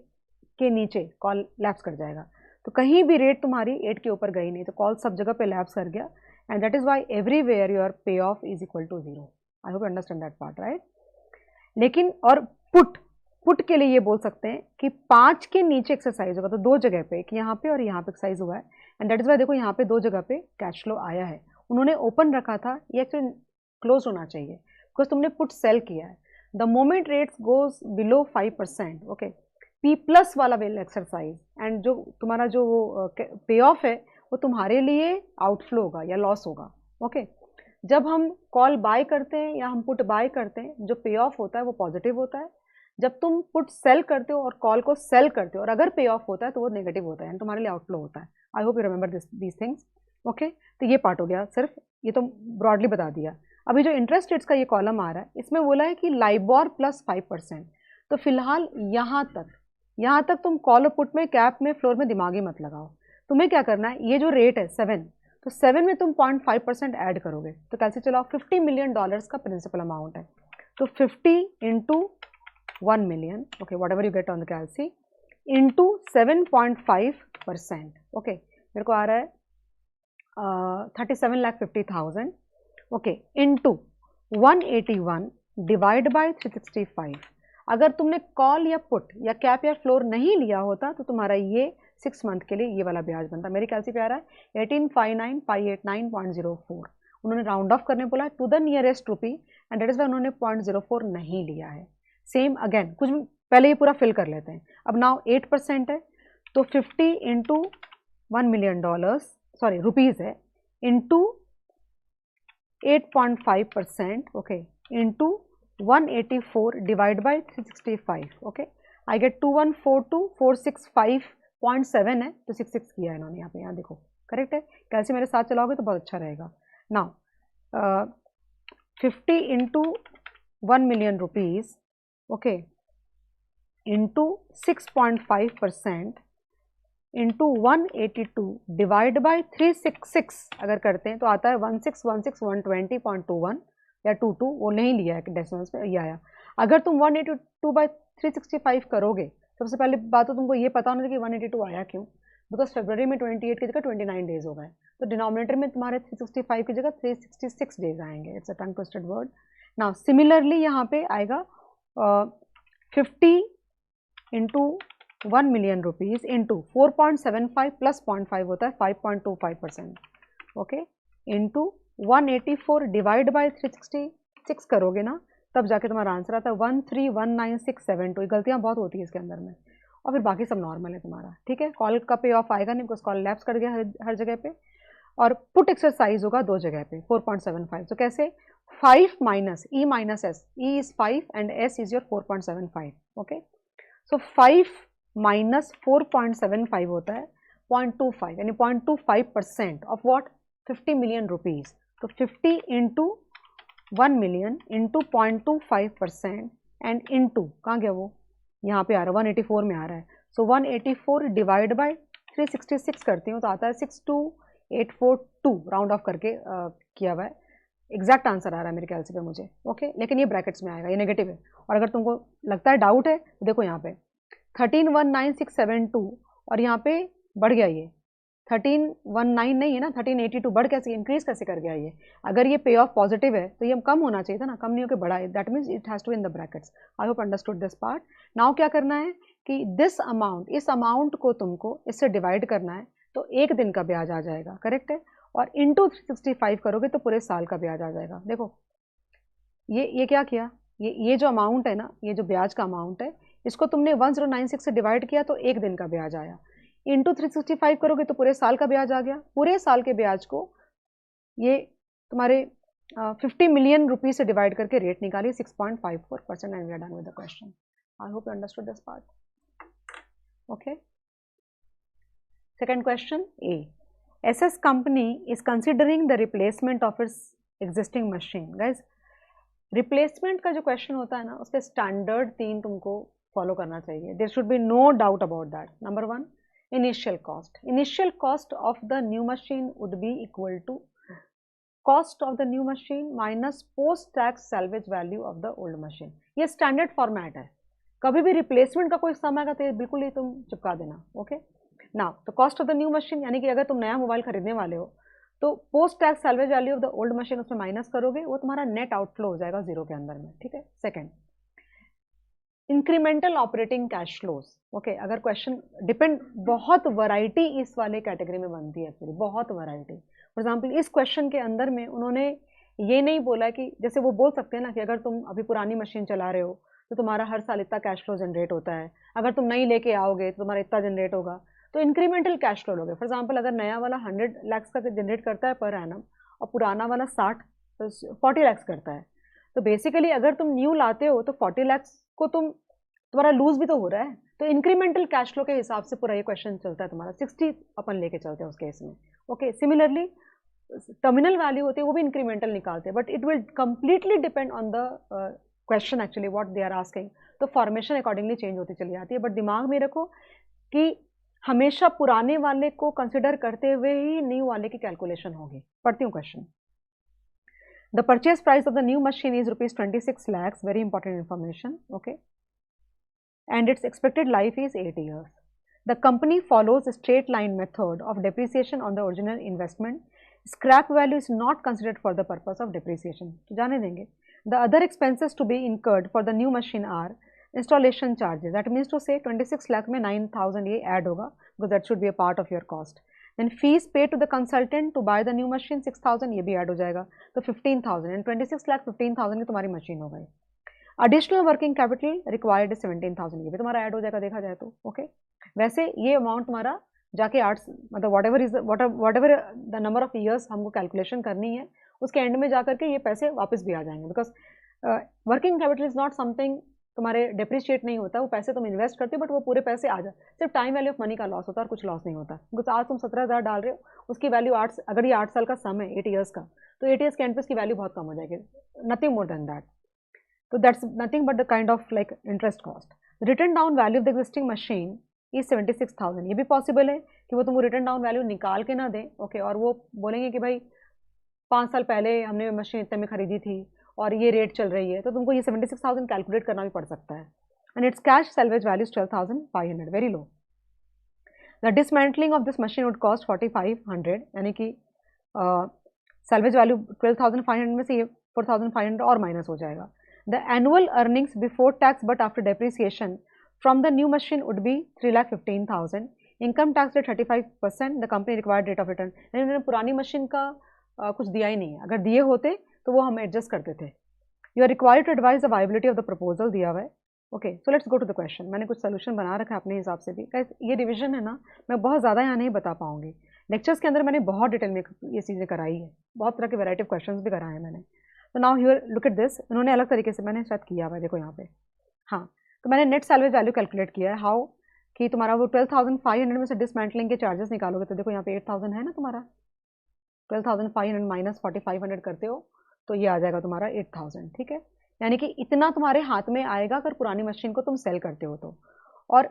के नीचे कॉल लैप्स कर जाएगा, तो कहीं भी रेट तुम्हारी 8 के ऊपर गई नहीं, तो कॉल सब जगह पे लैप्स कर गया, and that is why everywhere your pay off is equal to 0। I hope you understand that part, right. लेकिन और पुट के लिए ये बोल सकते हैं कि 5 के नीचे एक्सरसाइज होगा, तो दो जगह पे, एक यहाँ पे और यहाँ पे एक्सरसाइज हुआ है, एंड दैट इज वाई देखो यहाँ पे दो जगह पे कैश फ्लो आया है। उन्होंने ओपन रखा था, ये एक्चुअली क्लोज होना चाहिए, बिकॉज तुमने पुट सेल किया है। The moment rates goes below 5%, okay, P plus वाला विल एक्सरसाइज, एंड जो तुम्हारा जो पे ऑफ है वो तुम्हारे लिए आउटफ्लो होगा या लॉस होगा, ओके। जब हम कॉल बाय करते हैं या हम पुट बाय करते हैं, जो पे ऑफ होता है वो पॉजिटिव होता है। जब तुम पुट सेल करते हो और कॉल को सेल करते हो और अगर पे ऑफ होता है तो वो नेगेटिव होता है, तुम्हारे लिए आउटफ्लो होता है। आई hope you remember these things, okay. तो ये पार्ट हो गया, सिर्फ ये तो ब्रॉडली बता दिया। अभी जो इंटरेस्ट रेट्स का ये कॉलम आ रहा है, इसमें बोला है कि लाइबोर प्लस 5%, तो फिलहाल यहाँ तक तुम कॉल और पुट में, कैप में, फ्लोर में दिमागी मत लगाओ। तुम्हें क्या करना है, ये जो रेट है 7, तो 7 में तुम 0.5% ऐड करोगे, तो कैसे चलाओ, $50 मिलियन का प्रिंसिपल अमाउंट है, तो 50 into 1 million, okay, whatever you get on the calci, into 7.5%, okay, मेरे को आ रहा है 37,50,000, okay, into 181 डिवाइड बाय 365। अगर तुमने कॉल या पुट या कैप या फ्लोर नहीं लिया होता तो तुम्हारा ये 6 मंथ के लिए ये वाला ब्याज बनता। मेरी कैलसी पे आ रहा है 1859,589.04। उन्होंने राउंड ऑफ करने बोला to the nearest rupee, and that is why उन्होंने 0.04 नहीं लिया है। सेम अगेन कुछ पहले ये पूरा फिल कर लेते हैं। अब नाउ 8% है, तो 50 इंटू $1 million, सॉरी रुपीज़ है, into 8.5%, okay, into 184 divide by 365, okay, I get 2142,465.7 है, तो 66 किया है इन्होंने यहाँ पे, यहाँ देखो करेक्ट है। कैसे मेरे साथ चलाओगे तो बहुत अच्छा रहेगा। Now 50 into 1 million rupees, okay, into 6.5% into 182 divide by 366 अगर करते हैं तो आता है 1616,120.21 या 22, वो नहीं लिया है डेसिमल्स में, ये आया। अगर तुम 182 बाई 365 करोगे, सबसे पहले बात तो तुमको ये पता होना चाहिए कि 182 आया क्यों, बिकॉज फरवरी में 28 की जगह 29 डेज हो गए, तो डिनोमिनेटर में तुम्हारे 365 की जगह 366 डेज आएंगे। It's a tongue twisted word. Now similarly यहाँ पे आएगा 50 into 1 million rupees into 4.75 plus 0.5 होता है 5.25%, ओके, इंटू 184 डिवाइड बाय 366 करोगे ना, तब जाके तुम्हारा आंसर आता है 1319672। गलतियां बहुत होती है इसके अंदर में, और फिर बाकी सब नॉर्मल है तुम्हारा, ठीक है। कॉल का पे ऑफ आएगा नहीं, बिकॉज कॉल लैप्स कर गया हर जगह पे, और पुट एक्सरसाइज होगा 2 जगह पे 4.75। तो कैसे 5 minus E minus S, E is 5 and S is your 4.75, okay. So 5 minus 4.75 होता है 0.25, यानी 0.25% ऑफ व्हाट 50 मिलियन रुपीज। तो 50 into 1 million into 0.25% and into कहाँ गया वो, यहाँ पे आ रहा है 184 में आ रहा है। सो 184 डिवाइड बाय 366 करती हूँ तो आता है 62842, राउंड ऑफ करके किया हुआ है। एग्जैक्ट आंसर आ रहा है मेरे ख्याल से पे मुझे, ओके। लेकिन ये ब्रैकेट्स में आएगा, ये नेगेटिव है। और अगर तुमको लगता है डाउट है तो देखो यहाँ पे 13,19672 और यहाँ पे बढ़ गया, ये 1319 नहीं है ना, 1382 बढ़ कैसे, इंक्रीज कैसे कर गया ये। अगर ये पे ऑफ पॉजिटिव है तो ये कम होना चाहिए था ना, कम नहीं होकर बढ़ा है, that means it has to in the brackets. I hope understood this part. Now क्या करना है कि दिस अमाउंट, इस अमाउंट को तुमको इससे डिवाइड करना है, तो 1 दिन का ब्याज आ जाएगा, करेक्ट है। और इंटू 365 करोगे तो पूरे साल का ब्याज आ जाएगा। देखो ये क्या किया, ये जो अमाउंट है ना, ये जो ब्याज का अमाउंट है, इसको तुमने 1096 से डिवाइड किया तो 1 दिन का ब्याज आया, इंटू 365 करोगे तो पूरे साल का ब्याज आ गया। पूरे साल के ब्याज को ये तुम्हारे 50 मिलियन रुपीज से डिवाइड करके रेट निकालिए 6.54%, and we are done with the question. I hope you understood this part, okay. Second question A, SS company is considering the replacement of its existing machine. Guys, replacement का जो question होता है ना, उसके standard 3 तुमको follow करना चाहिए। There should be no doubt about that. Number 1, initial cost. Initial cost of the new machine would be equal to cost of the new machine minus post tax salvage value of the old machine. ये standard format है। कभी भी replacement का कोई सम आएगा तो बिल्कुल ही तुम चिपका देना, ओके। नाउ तो cost of the new machine, यानी कि अगर तुम नया मोबाइल खरीदने वाले हो तो post tax salvage value of the old machine उसमें माइनस करोगे, वो तुम्हारा नेट आउटफ्लो हो जाएगा 0 के अंदर में, ठीक है। Second, incremental operating cash flows, okay. अगर क्वेश्चन डिपेंड, बहुत वैरायटी इस वाले कैटेगरी में बनती है एक्चुअली, बहुत वैरायटी। फॉर एग्जांपल इस क्वेश्चन के अंदर में उन्होंने ये नहीं बोला कि, जैसे वो बोल सकते हैं ना कि अगर तुम अभी पुरानी मशीन चला रहे हो तो तुम्हारा हर साल इतना कैश फ्लो जनरेट होता है, अगर तुम नई लेके आओगे तो तुम्हारा इतना जनरेट होगा, तो इंक्रीमेंटल कैश फ्लो लोगे। फॉर एग्जांपल अगर नया वाला 100 लाख का जनरेट करता है पर एनम और पुराना वाला 40 लाख करता है, तो बेसिकली अगर तुम न्यू लाते हो तो 40 लाख को तुम्हारा लूज भी तो हो रहा है। तो इंक्रीमेंटल कैश फ्लो के हिसाब से पूरा ये क्वेश्चन चलता है तुम्हारा, 60 अपन लेके चलते हैं उस केस में, ओके। सिमिलरली टर्मिनल वैल्यू होती है वो भी इंक्रीमेंटल निकालते हैं, but it will completely depend on the question actually what they are asking. तो फॉर्मेशन अकॉर्डिंगली चेंज होती चली जाती है, बट दिमाग में रखो कि हमेशा पुराने वाले को कंसिडर करते हुए ही न्यू वाले की कैलकुलेशन होगी। पढ़ती हूँ question. The purchase price of the new machine is ₹26 lakhs, very important information, okay, and its expected life is 8 years. The company follows a straight line method of depreciation on the original investment. Scrap value is not considered for the purpose of depreciation. तो जाने देंगे। The other expenses to be incurred for the new machine are installation charges. That means to say 26 lakh में 9,000 ये add होगा, because that should be a part of your cost. Then fees paid to the consultant to buy the new machine 6,000, ये भी add हो जाएगा, तो 15,000, and 26 lakh 15,000 की तुम्हारी मशीन हो गई। एडिशनल वर्किंग कैपिटल रिक्वायर्ड 17,000, ये भी तुम्हारा ऐड हो जाएगा देखा जाए तो, ओके। वैसे ये अमाउंट तुम्हारा जाके 8, मतलब what ever the number of years हमको कैलकुलेशन करनी है, उसके एंड में जाकर के ये पैसे वापस भी आ जाएंगे, because working capital is not something तुम्हारे डिप्रिशिएट नहीं होता, वो पैसे तुम इन्वेस्ट करते हो बट वो पूरे पैसे आ जाए, सिर्फ टाइम वैल्यू ऑफ मनी का लॉस होता है और कुछ लॉस नहीं होता। बिकॉज आज तुम 17,000 डाल रहे हो, उसकी वैल्यू 8, अगर ये 8 साल का सम है 8 ईयर्स का, तो 8 ईयर्स के एंड पे इसकी वैल्यू बहुत कम हो जाएगी, nothing more than that. So that's nothing but the kind of like interest cost. The written down value of the existing machine is 76,000. ये भी possible है कि वो तुमको written down value निकाल के ना दें, ओके, और वो बोलेंगे कि भाई 5 साल पहले हमने मशीन इतने में खरीदी थी और ये रेट चल रही है, तो तुमको ये 76,000 कैलकुलेट करना भी पड़ सकता है। And it's cash salvage value 12,500, very low. The dismantling of this machine would cost 4,500, यानी कि सैल्वेज वैल्यू 12,500 में से ये 4,500 और माइनस हो जाएगा। The annual earnings before tax but after depreciation from the new machine would be 3,15,000. Income tax rate 35%. The company required rate of return. यानी उन्होंने पुरानी मशीन का कुछ दिया ही नहीं है, अगर दिए होते तो वो हम एडजस्ट करते थे। You are required to advise the viability of the proposal दिया हुआ है। Okay, so let's go to the question. मैंने कुछ सोल्यूशन बना रखा है अपने हिसाब से भी। ये रिविजन है ना, मैं बहुत ज़्यादा यहाँ नहीं बता पाऊंगी। लेक्चर्स के अंदर मैंने बहुत डिटेल में ये चीज़ें कराई है, बहुत तरह के वैरायटी ऑफ क्वेश्चन भी कराए हैं मैंने। तो now here look at this, इन्होंने अलग तरीके से मैंने शायद किया हुआ है, देखो यहाँ पे। हाँ, तो मैंने नेट सैलरी वैल्यू कैलकुलेट किया है। हाउ कि तुम्हारा वो 12,500 में से डिसमेंटलिंग के चार्जेस निकालोगे तो देखो यहाँ पे 8,000 है ना तुम्हारा, 12,500 माइनस 4,500 करते हो तो ये आ जाएगा तुम्हारा 8,000, ठीक है। यानी कि इतना तुम्हारे हाथ में आएगा अगर पुरानी मशीन को तुम सेल करते हो तो। और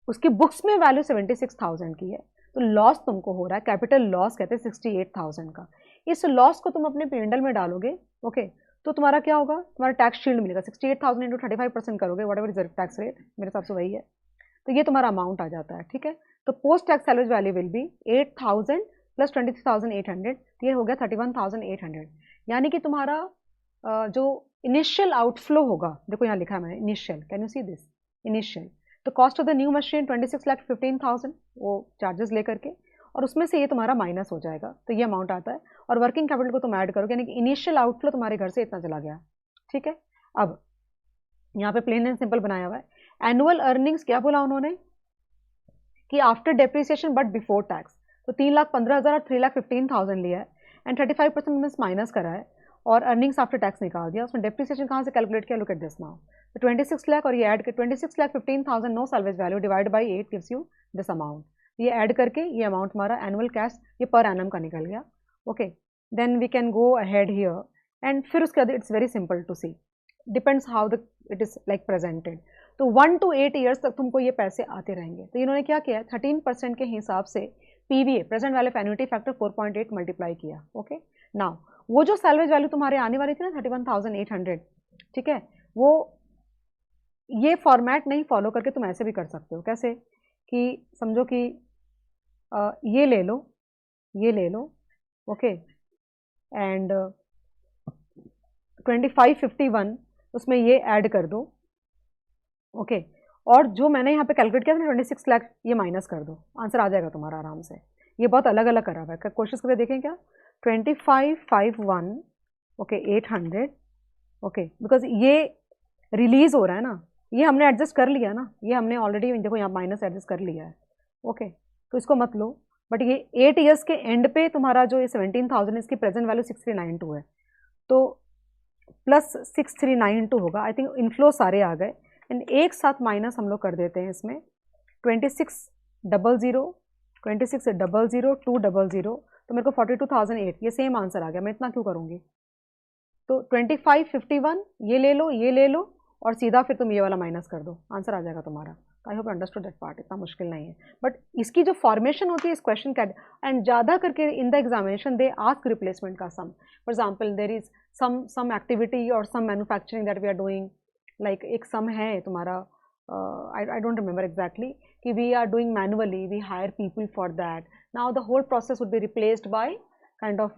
उसकी बुक्स में वैल्यू 76,000 की है, तो लॉस तुमको हो रहा है, कैपिटल लॉस कहते हैं 68,000 का। इस लॉस को तुम अपने P&L में डालोगे, ओके, तो तुम्हारा क्या होगा, तुम्हारा टैक्स शील्ड मिलेगा। 68,000 इंटू 35% करोगे, what ever is tax rate, मेरे हिसाब से वही है, तो ये तुम्हारा अमाउंट आ जाता है, ठीक है। तो post tax salary value will be 8,000 plus 23,800, ये हो गया 31,800। यानी कि तुम्हारा जो इनिशियल आउटफ्लो होगा, देखो यहाँ लिखा है मैंने initial, can you see this, initial. तो cost of the new machine 26,15,000 वो चार्जेस लेकर के, और उसमें से ये तुम्हारा माइनस हो जाएगा, तो ये अमाउंट आता है। और वर्किंग कैपिटल को तुम ऐड करोगे, यानी कि इनिशियल आउटफ्लो तुम्हारे घर से इतना चला गया, ठीक है। अब यहाँ पे प्लेन एंड सिंपल बनाया हुआ है। एनुअल अर्निंग्स क्या बोला उन्होंने कि after depreciation but before tax, तो 3,15,000 और 3,15,000 लिया है एंड 35% में माइनस करा है और अर्निंग्स आफ्टर टैक्स निकाल दिया। उसमें डेप्रिसिएशन कहाँ से कैलकुलेट किया, लुक एट दिस नाउ। तो 26 लाख और ये ऐड कर 26,15,000 no salvage value divide by 8 gives you this amount. ये ऐड करके ये अमाउंट हमारा एनुअल कैश ये पर एनम का निकल गया, okay. Then we can go ahead here and फिर उसके बाद it's very simple to see, depends how the it is like presented. तो 1 to 8 ईयर्स तक तुमको ये पैसे आते रहेंगे। तो इन्होंने क्या किया, 13% के हिसाब से PVA present value of annuity factor 4.8 multiply किया, ओके। नाउ वो जो सैलवेज वैल्यू तुम्हारे आने वाली थी ना 31,800, ठीक है, वो ये फॉर्मेट नहीं फॉलो करके तुम ऐसे भी कर सकते हो। कैसे कि समझो कि ये ले लो, ये ले लो, ओके, एंड 2551 उसमें ये ऐड कर दो, ओके, और जो मैंने यहाँ पे कैलकुलेट किया था 26 लाख ये माइनस कर दो, आंसर आ जाएगा तुम्हारा आराम से। ये बहुत अलग अलग करा हुआ है, कोशिश करके देखें क्या, 2551 ओके 800, ओके, बिकॉज ये रिलीज हो रहा है ना, ये हमने एडजस्ट कर लिया ना, ये हमने ऑलरेडी देखो यहाँ माइनस एडजस्ट कर लिया है, ओके। तो इसको मत लो, बट ये 8 ईयर्स के एंड पे तुम्हारा जो ये 17,000 इसकी प्रेजेंट वैल्यू 6392 है, तो प्लस 6392 होगा। आई थिंक इनफ्लो सारे आ गए एंड एक साथ माइनस हम लोग कर देते हैं इसमें 2600 2600 200, तो मेरे को 42,008 ये सेम आंसर आ गया। मैं इतना क्यों करूँगी, तो 2551 ये ले लो, ये ले लो और सीधा फिर तुम ये वाला माइनस कर दो, आंसर आ जाएगा तुम्हारा। आई होप अंडरस्टूड दैट पार्ट, इतना मुश्किल नहीं है। बट इसकी जो फॉर्मेशन होती है इस क्वेश्चन का, एंड ज़्यादा करके in the examination they ask replacement का sum. For example there is some activity और some manufacturing that we are doing, like एक सम है तुम्हारा, I don't remember exactly, कि we are doing manually, we hire people for that, now the whole process would be replaced by kind of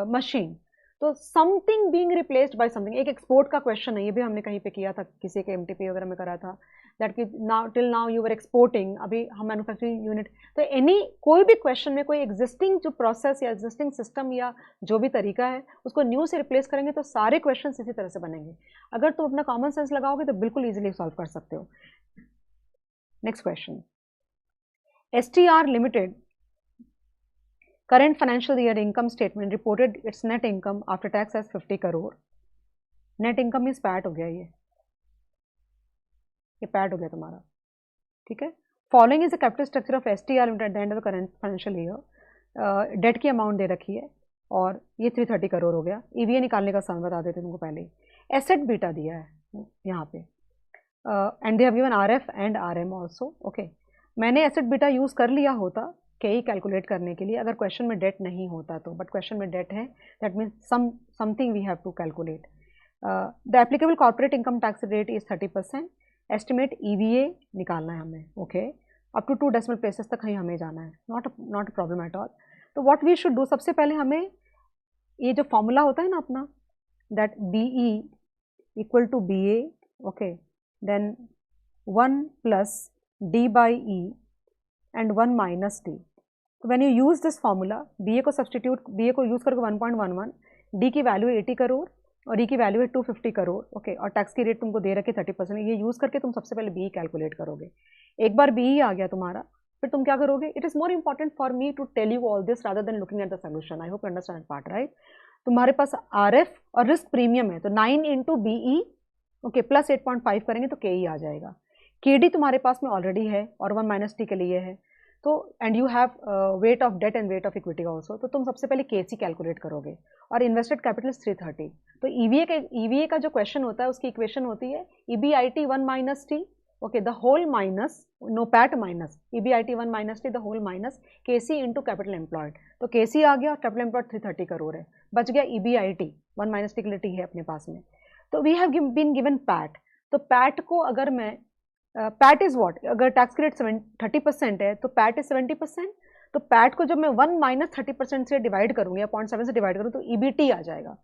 machine, तो something being replaced by something। एक export का question है, ये भी हमने कहीं पे किया था, किसी के MTP वगैरह में करा था, दैट कि now till now you were exporting, अभी हम मैन्युफैक्चरिंग यूनिट। तो एनी कोई भी क्वेश्चन में कोई एग्जिस्टिंग जो प्रोसेस या एग्जिस्टिंग सिस्टम या जो भी तरीका है उसको न्यू से रिप्लेस करेंगे तो सारे क्वेश्चन इसी तरह से बनेंगे। अगर तुम अपना कॉमन सेंस लगाओगे तो बिल्कुल ईजिली सॉल्व कर सकते हो। Next question, STR limited current financial year income statement reported its net income after tax as 50 crore. net income is PAT हो गया, ये PAT हो गया तुम्हारा, ठीक है। Following is the capital structure of STR limited at the end of the current financial year. Debt की amount दे रखी है और ये 330 करोड़ हो गया। EVA निकालने का सम बता देते तुमको पहले ही। एसेट बीटा दिया है यहाँ पे and they have given RF and RM also, okay. मैंने एसेट बीटा यूज़ कर लिया होता के कैलकुलेट करने के लिए अगर क्वेश्चन में डेट नहीं होता तो, बट क्वेश्चन में डेट है, that means something we have to calculate. The applicable corporate income tax rate is 30%। Estimate EVA निकालना है हमें, okay, up to 2 decimal places तक ही हमें जाना है, not a problem at all. तो व्हाट वी शुड डू, सबसे पहले हमें ये जो फॉर्मूला होता है ना अपना, that BE equal to BA, okay, then 1 plus D by E and 1 minus D, तो when you use this formula, B A को सब्सटीट्यूट, बी ए को यूज करके 1.11, डी की वैल्यू 80 करोड़ और ई की वैल्यू है 250 करोड़, ओके, और टैक्स की रेट तुमको दे रखे 30%, ये यूज करके तुम सबसे पहले बी कैलकुलेट करोगे। एक बार बी आ गया तुम्हारा, फिर तुम क्या करोगे, it is more important for me to tell you all this rather than looking at the solution. I hope you understand part, right. तुम्हारे पास आर एफ और रिस्क प्रीमियम है, तो 9 इंटू बीई, ओके, प्लस 8.5 करेंगे तो के ई आ जाएगा। के डी तुम्हारे पास में ऑलरेडी है और 1 माइनस टी के लिए है, तो and you have weight of debt and weight of equity also, तो तुम सबसे पहले के सी कैलकुलेट करोगे और इन्वेस्टेड कैपिटल 330। तो ईवीए का जो क्वेश्चन होता है उसकी इक्वेशन होती है EBIT 1 minus T, okay, the whole minus, no PAT minus EBIT 1 minus T the whole minus K C into capital employed. तो के सी आ गया और कैपिटल एम्प्लॉयड 330 करोड़ है, बच गया ईबीआईटी 1 माइनस टी के लिए टी है अपने पास में। तो we have been given PAT, तो पैट को अगर मैं पैट इज वॉट, अगर टैक्स रेट 30% है तो पैट इज 70%, तो पैट को जब मैं 1 माइनस 30% से डिवाइड करूंगी या 0.7 से डिवाइड करूँ तो ईबीटी आ जाएगा।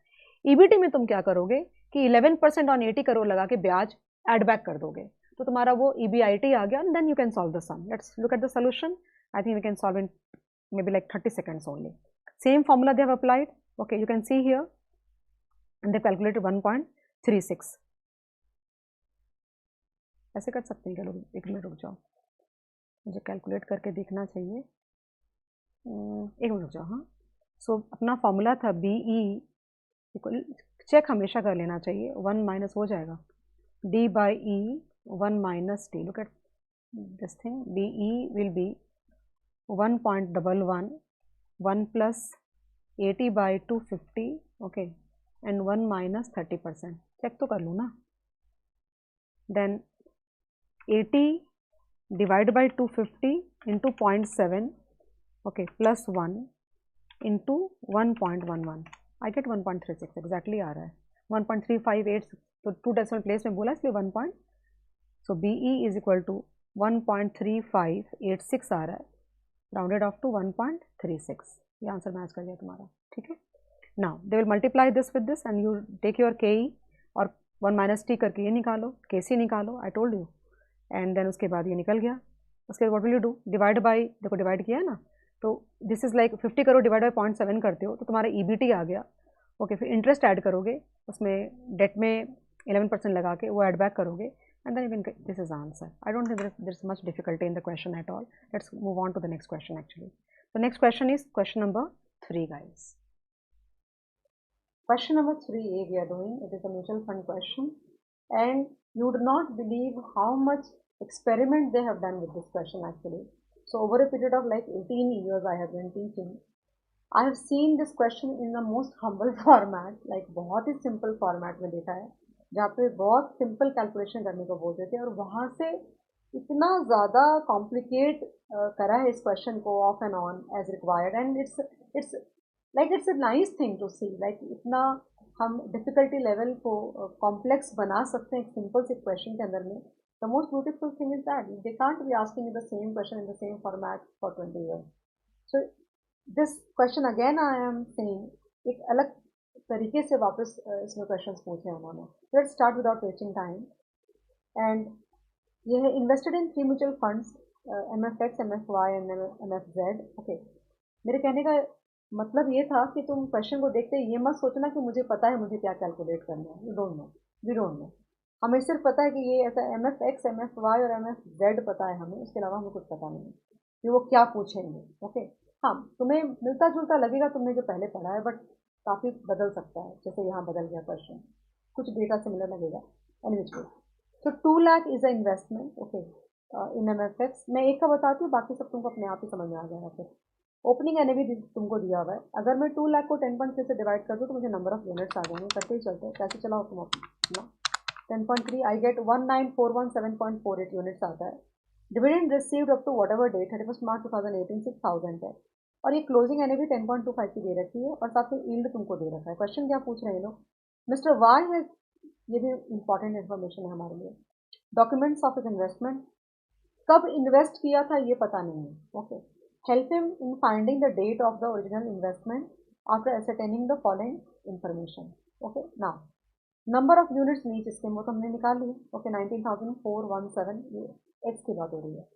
ईबीटी में तुम क्या करोगे कि 11% ऑन 80 करोड़ लगा के ब्याज एड बैक कर दोगे, तो तुम्हारा वो ईबीआईटी आ गया, and then you can solve the sum. Let's look at the solution. I think we can solve in maybe like 30 seconds only. Same formula they have applied. Okay, you can see here, and they calculated 1.36. ऐसे कर सकते हैं क्या लोग? एक minute रुक जाओ, मुझे कैलकुलेट करके देखना चाहिए। एक मिनट रुक जाओ। हाँ, सो अपना फॉर्मूला था बी ई इक्वल, चेक हमेशा कर लेना चाहिए, 1 माइनस हो जाएगा D by E 1 minus T. Look at this thing, B E will be 1.11 1 plus 80 by 250, okay, and 1 minus 30%, check तो कर लूँ ना। then 80 divide by 250 into 0.7, okay, plus 1 into 1.11, I get 1.36 exactly आ रहा है, 1.358, तो 2 डेसिमल प्लेस में बोला इसलिए 1 point, so B E is equal to 1.3586 आ रहा है, राउंडेड ऑफ टू 1.36। ये आंसर मैच कर गया तुम्हारा, ठीक है। Now they will multiply this with this and you take your K E और 1 माइनस टी करके ये निकालो, के सी निकालो, I told you, and then उसके बाद ये निकल गया। उसके बाद what will you do, divide by, देखो डिवाइड किया है ना, तो this is like 50 crore divide by 0.7 करते हो तो तुम्हारा ईबीटी आ गया, ओके, फिर इंटरेस्ट ऐड करोगे, उसमें डेट में 11% लगा के वो ऐड बैक करोगे, and then you can get, this is answer. I don't think there's much difficulty in the question at all. Let's move on to the next question actually. The next question is question number 3, guys. Question number 3A we are doing, it is a mutual fund question, and you would not believe how much experiment they have done with this question actually. So over a period of like 18 years I have been teaching, I have seen this question in the most humble format, like बहुत ही simple format में देखा है, जहाँ पे बहुत simple calculation करने को बोलते थे और वहाँ से इतना ज़्यादा कॉम्प्लिकेट करा है इस क्वेश्चन को off and on as required, and it's like it's a nice thing to see, like इतना हम डिफ़िकल्टी लेवल को कॉम्प्लेक्स बना सकते हैं एक सिंपल से क्वेश्चन के अंदर में। The most beautiful thing is that they can't be asking the same question in the same format for 20 years. So this question again I am saying एक अलग तरीके से वापस इसमें क्वेश्चंस पूछे उन्होंने। Let's start without wasting time, and ये है invested in 3 mutual funds MFX, MFY and MFZ। Okay, मेरे कहने का मतलब ये था कि तुम क्वेश्चन को देखते ये मत सोचना कि मुझे पता है मुझे क्या कैलकुलेट करना है, you don't know, we don't know. हमें सिर्फ पता है कि ये ऐसा MFX, MFY और MFZ पता है हमें, उसके अलावा हमें कुछ पता नहीं कि वो क्या पूछेंगे। ओके, हाँ, तुम्हें मिलता जुलता लगेगा तुमने जो पहले पढ़ा है, बट काफ़ी बदल सकता है, जैसे यहाँ बदल गया क्वेश्चन, कुछ डेटा सिमिलर लगेगा। एनीवेज, तो 2 lakh is a investment, okay, in MFX। मैं एक का बताती हूँ, बाकी सब तुमको अपने आप ही समझ में आ जाएगा। फिर ओपनिंग एनएवी तुमको दिया हुआ है, अगर मैं 2 लाख को 10.3 से डिवाइड कर दूँ तो मुझे नंबर ऑफ यूनिट्स आ जाएंगे, करते ही चलते हैं, कैसे चलाओ तुम अपना 10.3, आई गेट 19417.48 यूनिट्स आता है। Dividend received up to whatever date 31 March 2018 6000 है, और ये क्लोजिंग एनएवी 10.25 की दे रखी है, और साथ में यील्ड तुमको दे रखा है। क्वेश्चन क्या पूछ रहे हैं लोग, मिस्टर वाई है, ये भी इंपॉर्टेंट इन्फॉर्मेशन है हमारे लिए। डॉक्यूमेंट्स ऑफ हिज इन्वेस्टमेंट, कब इन्वेस्ट किया था ये पता नहीं है। Okay, help him in finding the date of the original investment after ascertaining the following information. Okay, now number of units each scheme वो तो हमने निकाल लिया। ओके, 19,417, ये एक्स की बात हो रही है।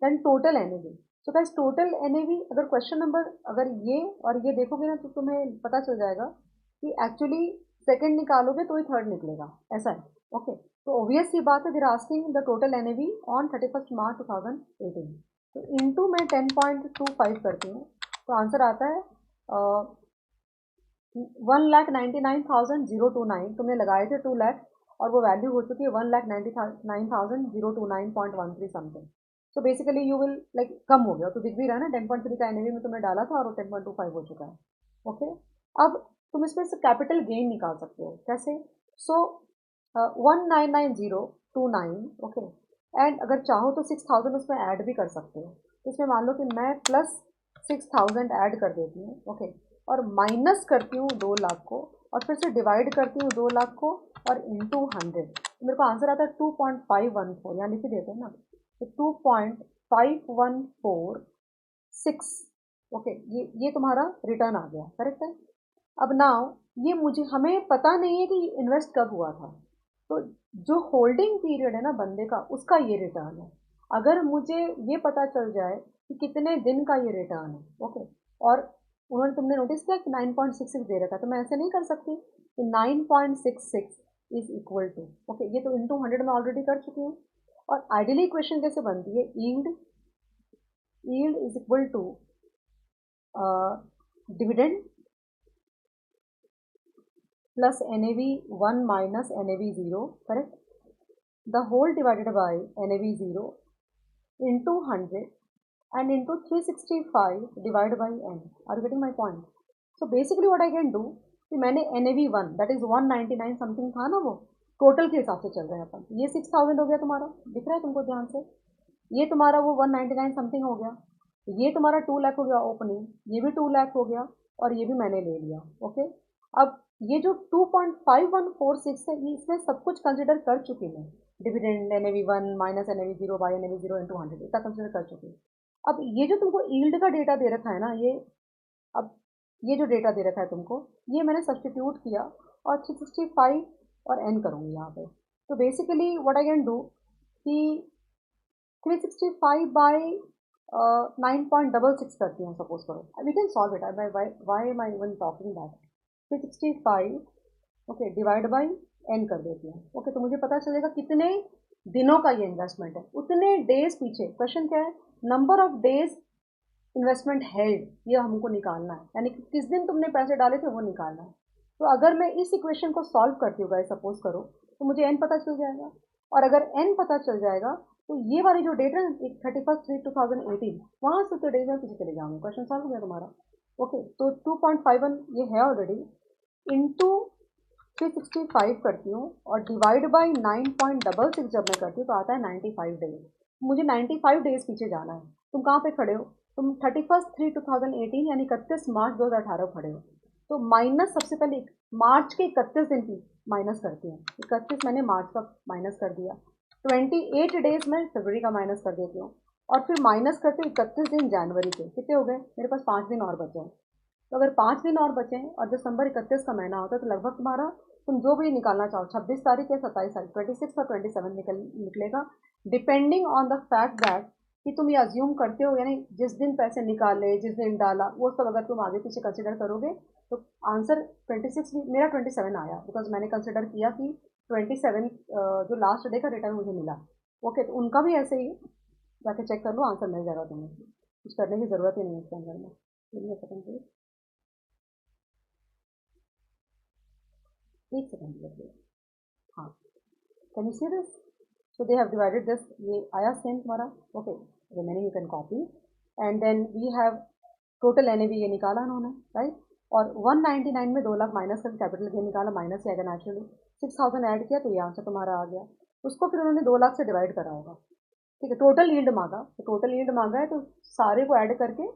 Then total NAV. So guys total NAV, अगर क्वेश्चन नंबर अगर ये और ये देखोगे ना तो तुम्हें पता चल जाएगा कि एक्चुअली सेकंड निकालोगे तो ही थर्ड निकलेगा, ऐसा है। ओके, तो ऑब्वियस सी बात है, they're asking the total NAV on 31 March 2018। तो इनटू मैं 10.25 करती हूँ, तो आंसर आता है 1,99,029। तुमने लगाए थे 2 लाख और वो वैल्यू हो चुकी है 1,99,013.13 something. So basically you will like कम हो गया, तो दिख भी रहा है ना, 10.3 का एनएवी में तुमने डाला था और वो 10.25 हो चुका है। ओके, अब तुम इसमें से कैपिटल गेन निकाल सकते हो, कैसे? सो 199,029, ओके, एंड अगर चाहो तो 6,000 उसमें ऐड भी कर सकते हो। तो इसमें मान लो कि मैं प्लस 6,000 ऐड कर देती हूँ, ओके, और माइनस करती हूँ 2 लाख को, और फिर से डिवाइड करती हूँ 2 लाख को और इंटू 100। तो मेरे को आंसर आता है 2.514, यहाँ लिख ही देते हैं ना, तो 2.5146। ओके, ये तुम्हारा रिटर्न आ गया, करेक्ट है। अब नाउ ये मुझे हमें पता नहीं है कि इन्वेस्ट कब हुआ था, तो जो होल्डिंग पीरियड है ना बंदे का, उसका ये रिटर्न है। अगर मुझे ये पता चल जाए कि कितने दिन का ये रिटर्न है, ओके, और उन्होंने तुमने नोटिस किया कि 9.66 दे रखा है, तो मैं ऐसे नहीं कर सकती कि 9.66 इज इक्वल टू, ओके, ये तो इंटू 100 में ऑलरेडी कर चुकी हूँ। और आइडियली इक्वेशन कैसे बनती है, yield is equal to dividend plus NAV1 minus NAV0, correct? The whole divided by NAV0 into 100 and into 365 divided by n. Are you getting my point? So basically what I can do कि मैंने NAV1 that is 199 something था ना, वो total के हिसाब से चल रहे हैं अपन। ये 6,000 हो गया तुम्हारा, दिख रहा है तुमको ध्यान से? ये तुम्हारा वो 199 समथिंग हो गया, ये तुम्हारा 2 लाख हो गया ओपनिंग, ये भी 2 लाख हो गया, और ये भी मैंने ले लिया। ओके, अब ये जो 2.5146 है, ये इसमें सब कुछ कंसिडर कर चुकी मैं, dividend, NAV1 minus NAV0 by NAV0 into 100, इतना कंसिडर कर चुकी हूँ। अब ये जो तुमको यील्ड का डेटा दे रखा है ना, ये अब ये जो डेटा दे रखा है तुमको, ये मैंने सब्सटीट्यूट किया और 365 और n करूँगी यहाँ पे। तो basically what I can do कि 365 बाई 9.66 करती हूँ, सपोज करो, we can solve it, why am I even talking that. 365, okay, divide by n कर देती हूँ। ओके, तो मुझे पता चलेगा कितने दिनों का ये इन्वेस्टमेंट है, उतने डेज पीछे। क्वेश्चन क्या है, number of days investment held, ये हमको निकालना है, यानी कि किस दिन तुमने पैसे डाले थे वो निकालना है। तो अगर मैं इस इक्वेशन को सॉल्व करती हूँ गाइस, सपोज करो, तो मुझे n पता चल जाएगा, और अगर n पता चल जाएगा तो ये वाली जो डेट है 31/3/2018, वहाँ से तो डेज में पीछे चले जाऊँगा, क्वेश्चन सॉल्व हो गया तुम्हारा। ओके, तो 2.51 ये है ऑलरेडी, इंटू 365 करती हूँ और डिवाइड बाई 9.66 जब मैं करती हूँ तो आता है 95 डेज। मुझे 95 डेज पीछे जाना है। तुम कहाँ पे खड़े हो? तुम 31/3/2018 यानी 31 मार्च 2018 खड़े हो। तो माइनस सबसे पहले मार्च के 31 दिन की माइनस करती हूँ, 31 मैंने मार्च का माइनस कर दिया, 28 डेज में फरवरी का माइनस कर देती हूँ, और फिर माइनस करते हुए 31 दिन जनवरी के। कितने हो गए मेरे पास? 5 दिन और बचे हैं। तो अगर 5 दिन और बचे हैं और दिसंबर 31 का महीना होता है, तो लगभग तुम्हारा, तुम जो भी निकालना चाहो, 26 तारीख या 27 तारीख, 26 और 27 निकलेगा, depending on the fact that कि तुम ये अज्यूम करते हो, यानी जिस दिन पैसे निकाले, जिस दिन डाला, वो सब अगर तुम आगे पीछे कंसिडर करोगे तो आंसर 26 भी, मेरा 27 आया, बिकॉज मैंने कंसिडर किया कि 27 जो लास्ट डे का रिटर्न मुझे मिला। ओके, तो उनका भी ऐसे ही जाके चेक कर लो, आंसर मिल जाएगा तुम्हें, कुछ करने की ज़रूरत ही नहीं है इसके अंदर में। एक सेकंड, एक सेकंड लगे, हाँ, can you see this? So they have divided this, ये आया सेम तुम्हारा। Okay, remaining you can copy, and then we have total NAV ये निकाला उन्होंने, राइट, और 199 में 2 लाख माइनस करके कैपिटल गेन निकाला, माइनस ही आएगा नेचुरली, 6,000 ऐड किया तो ये आंसर तुम्हारा आ गया। उसको फिर उन्होंने 2 लाख से डिवाइड करा होगा, ठीक है, टोटल यील्ड मांगा, तो टोटल यील्ड मांगा है तो सारे को ऐड करके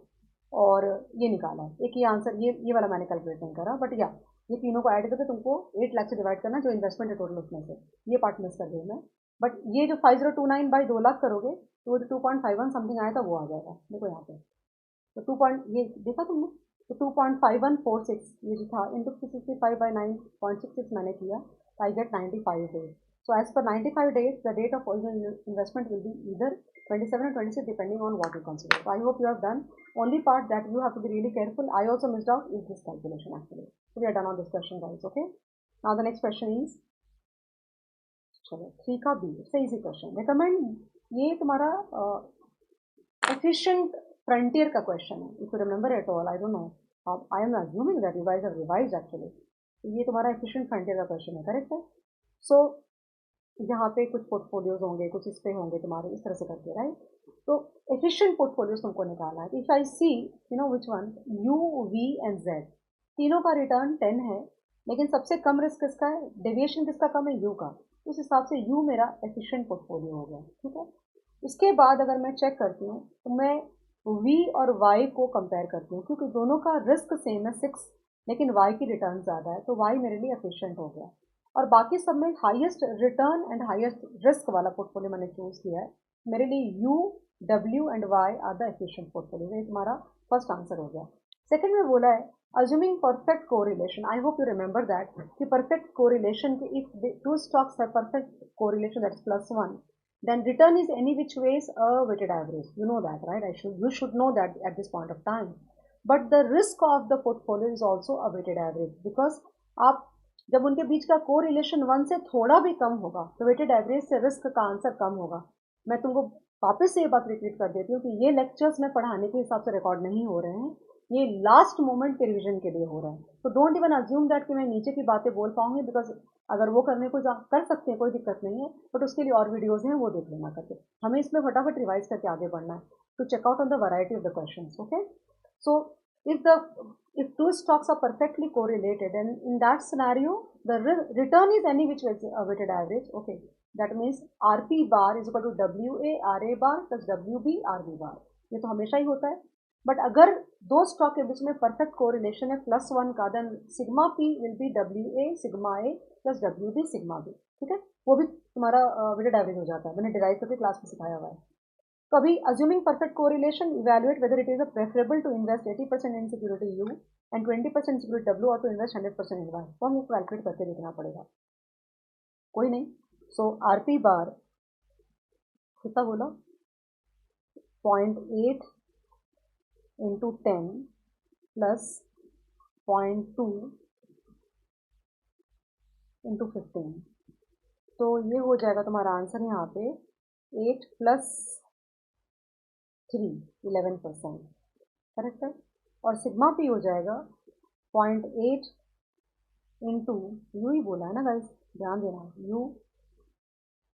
और ये निकाला है। एक ये आंसर, ये वाला मैंने कैलकुलेट नहीं करा, बट या ये तीनों को ऐड करके तुमको 8 लाख से डिवाइड करना, जो इन्वेस्टमेंट है टोटल उसमें से, ये पार्ट मिस कर दिया मैं। बट ये जो 5029 बाई 2 लाख करोगे तो वो जो 2.51 समथिंग आया था वो आ जाएगा, देखो यहाँ पे। तो 2 पॉइंट, ये देखा तुमने, तो 2.5146 ये जो था इंटू 365 बाई 9.66 मैंने किया, तो I get 95 days. So as per 95 days, the date of original investment will be either 27 or 26 depending on what you consider. So I hope you have done. Only part that you have to be really careful, I also missed out, is this calculation actually. So we are done on this question guys, okay. Now the next question is, चलो 3 का B, it's an easy question. Recommend, ये तुम्हारा efficient frontier का question है. If you remember at all, I don't know. I am assuming that you guys have revised actually. ये तुम्हारा efficient frontier का question है, correct है? So यहाँ पे कुछ पोर्टफोलियोज होंगे, कुछ इस पे होंगे तुम्हारे, इस तरह से करके, राइट. तो एफिशिएंट पोर्टफोलियोज तुमको निकालना है. If I see which one, U, V and Z, तीनों का रिटर्न 10 है, लेकिन सबसे कम रिस्क किसका है, डेविएशन किसका कम है, यू का. उस हिसाब से यू मेरा एफिशिएंट पोर्टफोलियो हो गया, ठीक है. उसके बाद अगर मैं चेक करती हूँ तो मैं वी और वाई को कंपेयर करती हूँ, क्योंकि दोनों का रिस्क सेम है 6, लेकिन वाई की रिटर्न ज़्यादा है, तो वाई मेरे लिए एफिशिएंट हो गया. और बाकी सब में highest return and highest risk वाला पोर्टफोलियो मैंने चूज किया है. मेरे लिए U, W and Y are the efficient portfolio. ये तुम्हारा फर्स्ट आंसर हो गया. सेकंड में बोला है assuming perfect correlation. I hope you remember that कि perfect correlation, if the two stocks have perfect correlation, that's +1, then return is any which ways a weighted average. You know that, right? You should know that at this point of time. But the risk of the portfolio is also a weighted average, because आप जब उनके बीच का correlation 1 से थोड़ा भी कम होगा तो weighted average से रिस्क का आंसर कम होगा. मैं तुमको वापस से ये बात रिपीट कर देती हूँ कि ये लेक्चर्स में पढ़ाने के हिसाब से रिकॉर्ड नहीं हो रहे हैं, ये लास्ट मोमेंट के रिवीजन के लिए हो रहा है. तो डोंट इवन अज्यूम दैट कि मैं नीचे की बातें बोल पाऊंगी, बिकॉज अगर वो करने को कर सकते हैं कोई दिक्कत नहीं है, बट उसके लिए और वीडियोज हैं, वो देख लेना करके. हमें इसमें फटाफट रिवाइज करके आगे बढ़ना है. To check out on the variety of the questions, okay. So if two stocks are perfectly correlated, and in that scenario the return is any which was a weighted average, okay, that means rp bar is equal to wa ra bar plus wb rb bar. ये तो हमेशा ही होता है. But अगर दो stock के बीच में perfect correlation है +1 का, then sigma P will be wa sigma a plus wb sigma b, ठीक है. वो भी तुम्हारा वेटेड एवरेज हो जाता है, मैंने डिराइव करके क्लास में सिखाया हुआ है. तो अभी assuming perfect correlation, evaluate whether it is preferable to invest 80% in security U and 20% security W, or to invest 100% in Y. तो हमको कैलकुलेट करके देखना पड़ेगा, कोई नहीं. सो RP बार कितना बोला, 0.8 into 10 plus 0.2 into 15, तो ये हो जाएगा तुम्हारा आंसर यहाँ पे 8 plus 3, 11%, करेक्ट है. और सिग्मा पी हो जाएगा 0.8 इंटू यू ही बोला है ना गाइस, ध्यान देना,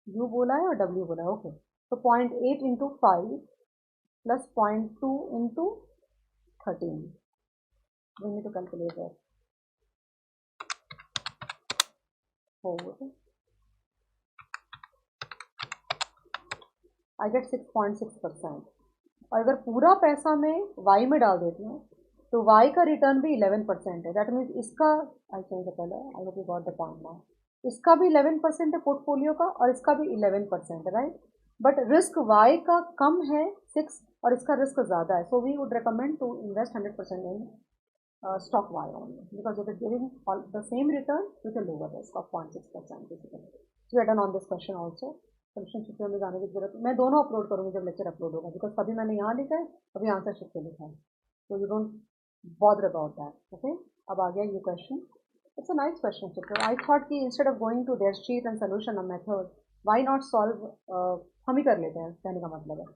यू बोला है और डब्ल्यू बोला है, ओके. तो 0.8 into 5 plus 0.2 into 13. We need to calculate that. I get 6.6%. और अगर पूरा पैसा मैं वाई में डाल देती हूँ तो वाई का रिटर्न भी 11% है. दैट मीन्स इसका, आई चेंज पहले, आई hope you got the point now, इसका भी 11% है पोर्टफोलियो का, और इसका भी 11% है, राइट. बट रिस्क वाई का कम है 6, और इसका रिस्क ज़्यादा है. So we would recommend to invest 100% in stock Y only, because it is giving all the same return with a lower risk of 0.6% basically. So we are done on this question also. Solution sheet में जाने की जरूरत, मैं दोनों upload करूँगी जब lecture upload होगा, because कभी मैंने यहाँ लिखा है, कभी आंसर शीट पे लिखा है. तो you don't bother about that, okay. अब आ गया ये question. It's a nice question चित्र. आई थॉट कि instead of going to their sheet and solution of method, why not solve, हम ही कर लेते हैं, कहने का मतलब है.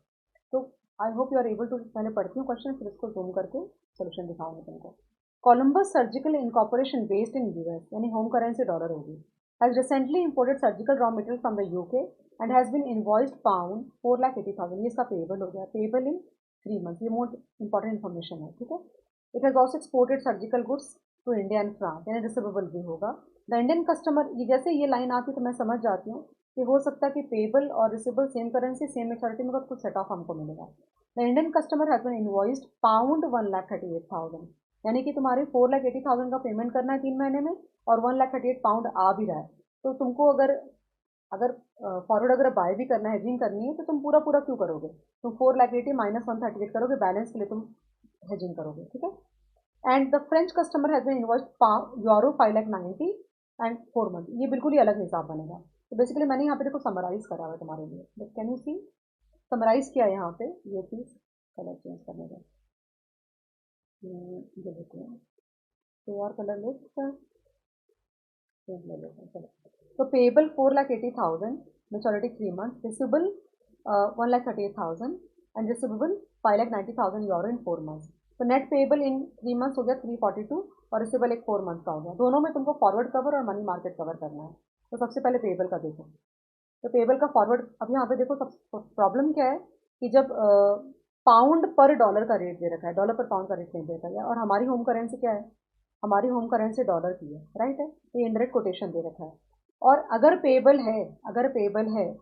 तो I hope you are able to, पहले पढ़ती हूँ क्वेश्चन, फिर इसको जूम करके सोल्यूशन दिखाऊंगी तुमको. Columbus surgical incorporation based in US, यानी होम करेंसी डॉलर होगी, has recently imported surgical raw material from the UK and has been invoiced pound 4,80,000. ये इसका पेबल हो गया, पेबल इन 3 months. ये मोस्ट इंपॉर्टेंट इन्फॉर्मेशन है, ठीक है. It has also exported surgical goods to India and France, यानी receivable भी होगा. द इंडियन कस्टमर, ये जैसे ये लाइन आती तो मैं समझ जाती हूँ कि हो सकता है कि पेबल और receivable same currency same maturity में कुछ सेट ऑफ हमको मिलेगा. The Indian customer has been invoiced pound 1,38,000, यानी कि तुम्हारे 4,80,000 का पेमेंट करना है 3 महीने में, और 1,38 पाउंड आ भी रहा है. तो तुमको अगर फॉरवर्ड अगर बाय भी करना है, हेजिंग करनी है, तो तुम पूरा क्यों करोगे, तुम 4,80 माइनस 138 करोगे, बैलेंस के लिए तुम हेजिंग करोगे, ठीक है. And the French customer has been invoiced €5,90 and 4 month. ये बिल्कुल ही अलग हिसाब बनेगा. तो बेसिकली मैंने यहाँ पे देखो समराइज करा हुआ है तुम्हारे लिए, but can you see summarise किया है यहाँ पे ये चीज़। कलर चेंज करने का ये देखो, तो और कलर ले सकते हैं, ले लेते हैं चलो। तो payable 4,80,000, maturity 3 months, receivable 1,38,000 and receivable 5,90,000 euro in 4 months। तो नेट पेबल इन 3 months हो गया 342 और रिसिबल एक 4 month का हो गया। दोनों में तुमको फॉरवर्ड कवर और मनी मार्केट कवर करना है। तो सबसे पहले पेबल का देखो, तो पेबल का फॉरवर्ड, अब यहाँ पे देखो सब प्रॉब्लम क्या है कि जब पाउंड पर डॉलर का रेट दे रखा है, डॉलर पर पाउंड का रेट नहीं दे रखा है, और हमारी होम करेंसी क्या है, हमारी होम करेंसी डॉलर की है, राइट है, तो ये इनडायरेक्ट कोटेशन दे रखा है। और अगर पेबल है, अगर पेबल है,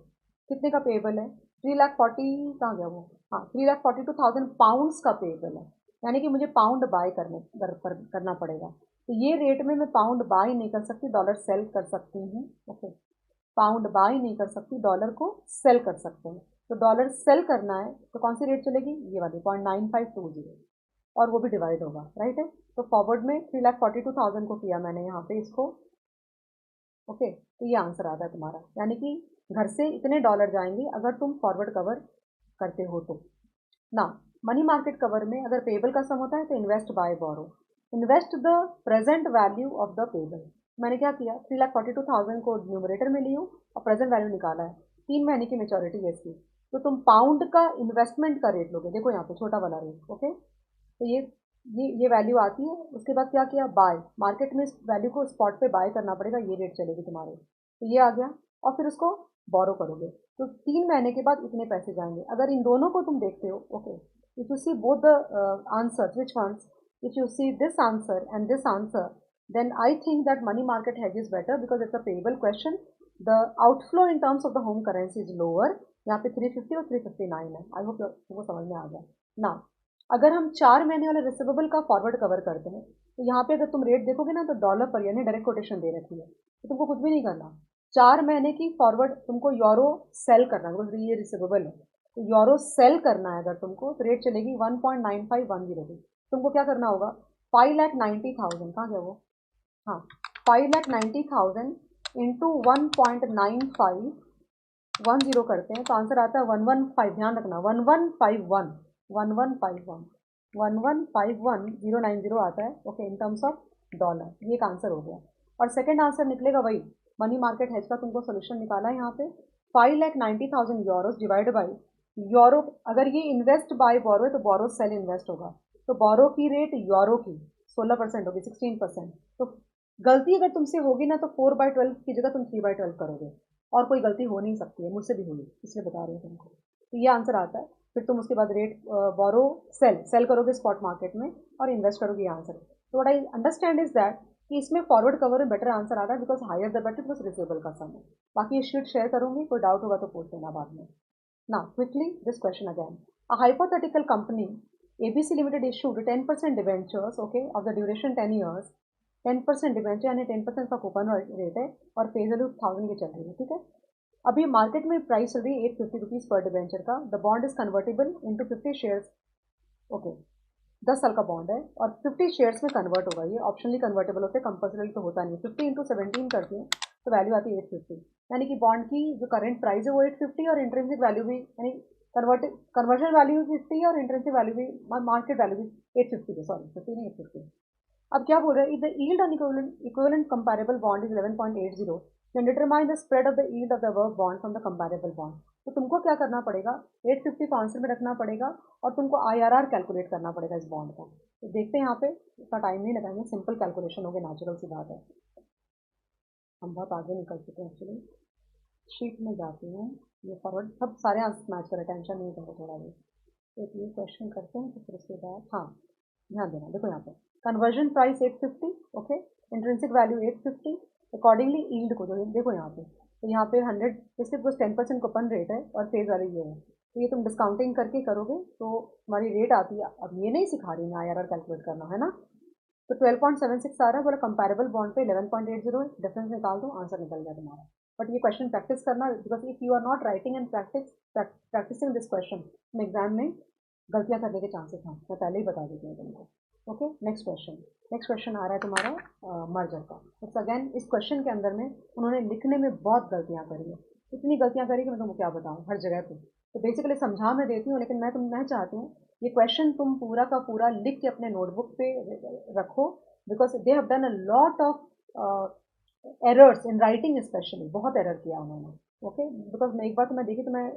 कितने का पेबल है, 3,40,000, कहाँ गया वो, हाँ 3,42,000 पाउंड्स का पेबल है, यानी कि मुझे पाउंड बाय करना पड़ेगा। तो ये रेट में मैं पाउंड बाय नहीं कर सकती, डॉलर सेल कर सकती हूँ, ओके। पाउंड बाय नहीं कर सकती, डॉलर को सेल कर सकते हैं। तो डॉलर सेल करना है तो कौन सी रेट चलेगी, ये वाली 0.9520, और वो भी डिवाइड होगा, राइट है। तो फॉरवर्ड में 3,42,000 को किया मैंने यहाँ पे इसको, ओके। तो ये आंसर आता है तुम्हारा, यानी कि घर से इतने डॉलर जाएंगे अगर तुम फॉरवर्ड कवर करते हो तो ना। मनी मार्केट कवर में अगर पेबल का सम होता है तो invest by borrow, invest the present value of the payable. मैंने क्या किया, 3,42,000 को न्यूमरेटर में लियो और प्रेजेंट वैल्यू निकाला है, 3 महीने की मेचोरिटी है इसकी। तो तुम पाउंड का इन्वेस्टमेंट का रेट लोगे, देखो यहाँ पे छोटा वाला रेट, ओके। तो ये वैल्यू आती है। उसके बाद क्या किया, बाय, मार्केट में इस वैल्यू को स्पॉट पे बाय करना पड़ेगा, ये रेट चलेगी तुम्हारे, तो ये आ गया। और फिर उसको बोरो करोगे तो 3 महीने के बाद इतने पैसे जाएंगे। अगर इन दोनों को तुम देखते हो, okay, if you see both the answer which ones, if you see this answer and this answer, then I think that money market hedge is better because it's a payable question. The outflow in terms of the home currency is lower. यहाँ पे 350 और 359 है। I hope तुमको समझ में आ गया ना। अगर हम 4 महीने वाले रिसिवेबल का फॉरवर्ड कवर करते हैं तो यहाँ पे अगर तुम रेट देखोगे ना तो डॉलर पर यानी डायरेक्ट कोटेशन दे रखी है, तो तुमको कुछ भी नहीं करना। 4 महीने की फॉरवर्ड तुमको यूरो सेल करना है, बिकॉज ये रिसिवेबल है, तो यूरो सेल करना है अगर तुमको, तो रेट चलेगी 1.9510 की। तुमको क्या करना होगा, 5,90,000, कहाँ गया वो, हाँ 5,90,000 इंटू 1.9510 करते हैं तो आंसर आता है 115, ध्यान रखना 1151, 1151, 1151,090 आता है, okay, in terms of dollar. ये एक आंसर हो गया। और सेकंड आंसर निकलेगा वही, मनी मार्केट हेज का तुमको सोल्यूशन निकाला है यहाँ पे, 5,90,000 यूरोस डिवाइड बाई यूरो। अगर ये इन्वेस्ट बाय बोरो है तो बोरो सेल इन्वेस्ट होगा, तो बोरो की रेट यूरो की 16% होगी, 16%। तो गलती अगर तुमसे होगी ना तो 4/12 की जगह तुम 3/12 करोगे, और कोई गलती हो नहीं सकती है, मुझसे भी हुई, इसलिए बता रही हूँ तुमको। तो ये आंसर आता है। फिर तुम उसके बाद रेट बोरो सेल करोगे स्पॉट मार्केट में और इन्वेस्ट करोगे, ये आंसर। तो what I understand is that कि इसमें फॉरवर्ड कवर में बेटर आंसर आ रहा है, because higher the better plus receivable का सम है। बाकी ये शीट शेयर करूंगी, कोई डाउट होगा तो पूछ लेना बाद में। Now, quickly, this question again. A hypothetical company, ABC Limited issued 10% debentures, okay, of the duration 10 years, 10% debenture यानी 10% का कूपन रेट है और फेज वैल्यू 1,000 की चल रही है, ठीक है। अभी मार्केट में प्राइस चल रही है 850 रुपीज़ पर डिवेंचर का। The bond is convertible into 50 shares, okay, 10 साल का बॉन्ड है और 50 शेयर्स में कन्वर्ट होगा। ये ऑप्शनली कन्वर्टेबल होते हैं, कंपल्सरी तो होता नहीं। 50 इंटू 17 करते हैं तो वैल्यू आती है 850, यानी कि बॉन्ड की जो करंट प्राइस है वो 850 और इंट्रिंसिक वैल्यू भी, यानी कन्वर्जन वैल्यू भी 50 और इंट्रिंसिक वैल्यू भी, मार्केट वैल्यू भी 850 है, सॉरी 50 नहीं 850। अब क्या बोल रहे हैं, if the yield on equivalent comparable bond is 11.80, then determine the spread of the yield of the above bond from the comparable bond. तो तुमको क्या करना पड़ेगा, 850 को आंसर में रखना पड़ेगा और तुमको IRR कैलकुलेट करना पड़ेगा इस बॉन्ड का। तो देखते हैं यहाँ पे, इतना टाइम नहीं लगाएंगे, सिंपल कैलकुलेशन हो गया, नेचुरल सी बात है। हम बहुत आगे निकल चुके हैं एक्चुअली। शीट में जाती हूँ, ये फॉरवर्ड सब सारे आंसर मैच करें, टेंशन नहीं करो थोड़ा भी। एक ये क्वेश्चन करते हैं तो फिर उसके बाद, हाँ ध्यान देना, देखो यहाँ पे conversion price 850, okay, intrinsic value 850, accordingly yield को देखो यहाँ पे, तो यहाँ पे 100 सिर्फ बस 10% कूपन रेट है और फेज वैल्यू ये है। तो ये तुम डिस्काउंटिंग करके करोगे तो तुम्हारी रेट आती है। अब ये नहीं सिखा रही मैं IRR कैलकुलेट करना, है ना। तो 12.76 आ रहा है, बोला कंपेरेबल बॉन्ड पे 11.80 है, डिफरेंस निकाल दो, आंसर निकल गया तुम्हारा। बट ये क्वेश्चन प्रैक्टिस करना, because if you are not writing and practising this question, exam में गलतियां करने के चांसेस हैं, मैं पहले ही बता देती हूँ तुमको। ओके, नेक्स्ट क्वेश्चन आ रहा है तुम्हारा मर्जर का। तो अगेन इस क्वेश्चन के अंदर में उन्होंने लिखने में बहुत गलतियां करी है, इतनी गलतियां करी कि मैं तुमको क्या बताऊं हर जगह पे। तो बेसिकली समझा मैं देती हूँ, लेकिन मैं चाहती हूँ ये क्वेश्चन तुम पूरा का पूरा लिख के अपने नोटबुक पे रखो, because they have done a lot of errors in writing, specially बहुत एरर किया उन्होंने। ओके, बिकॉज मैं एक बार तो मैं देखी तो मैं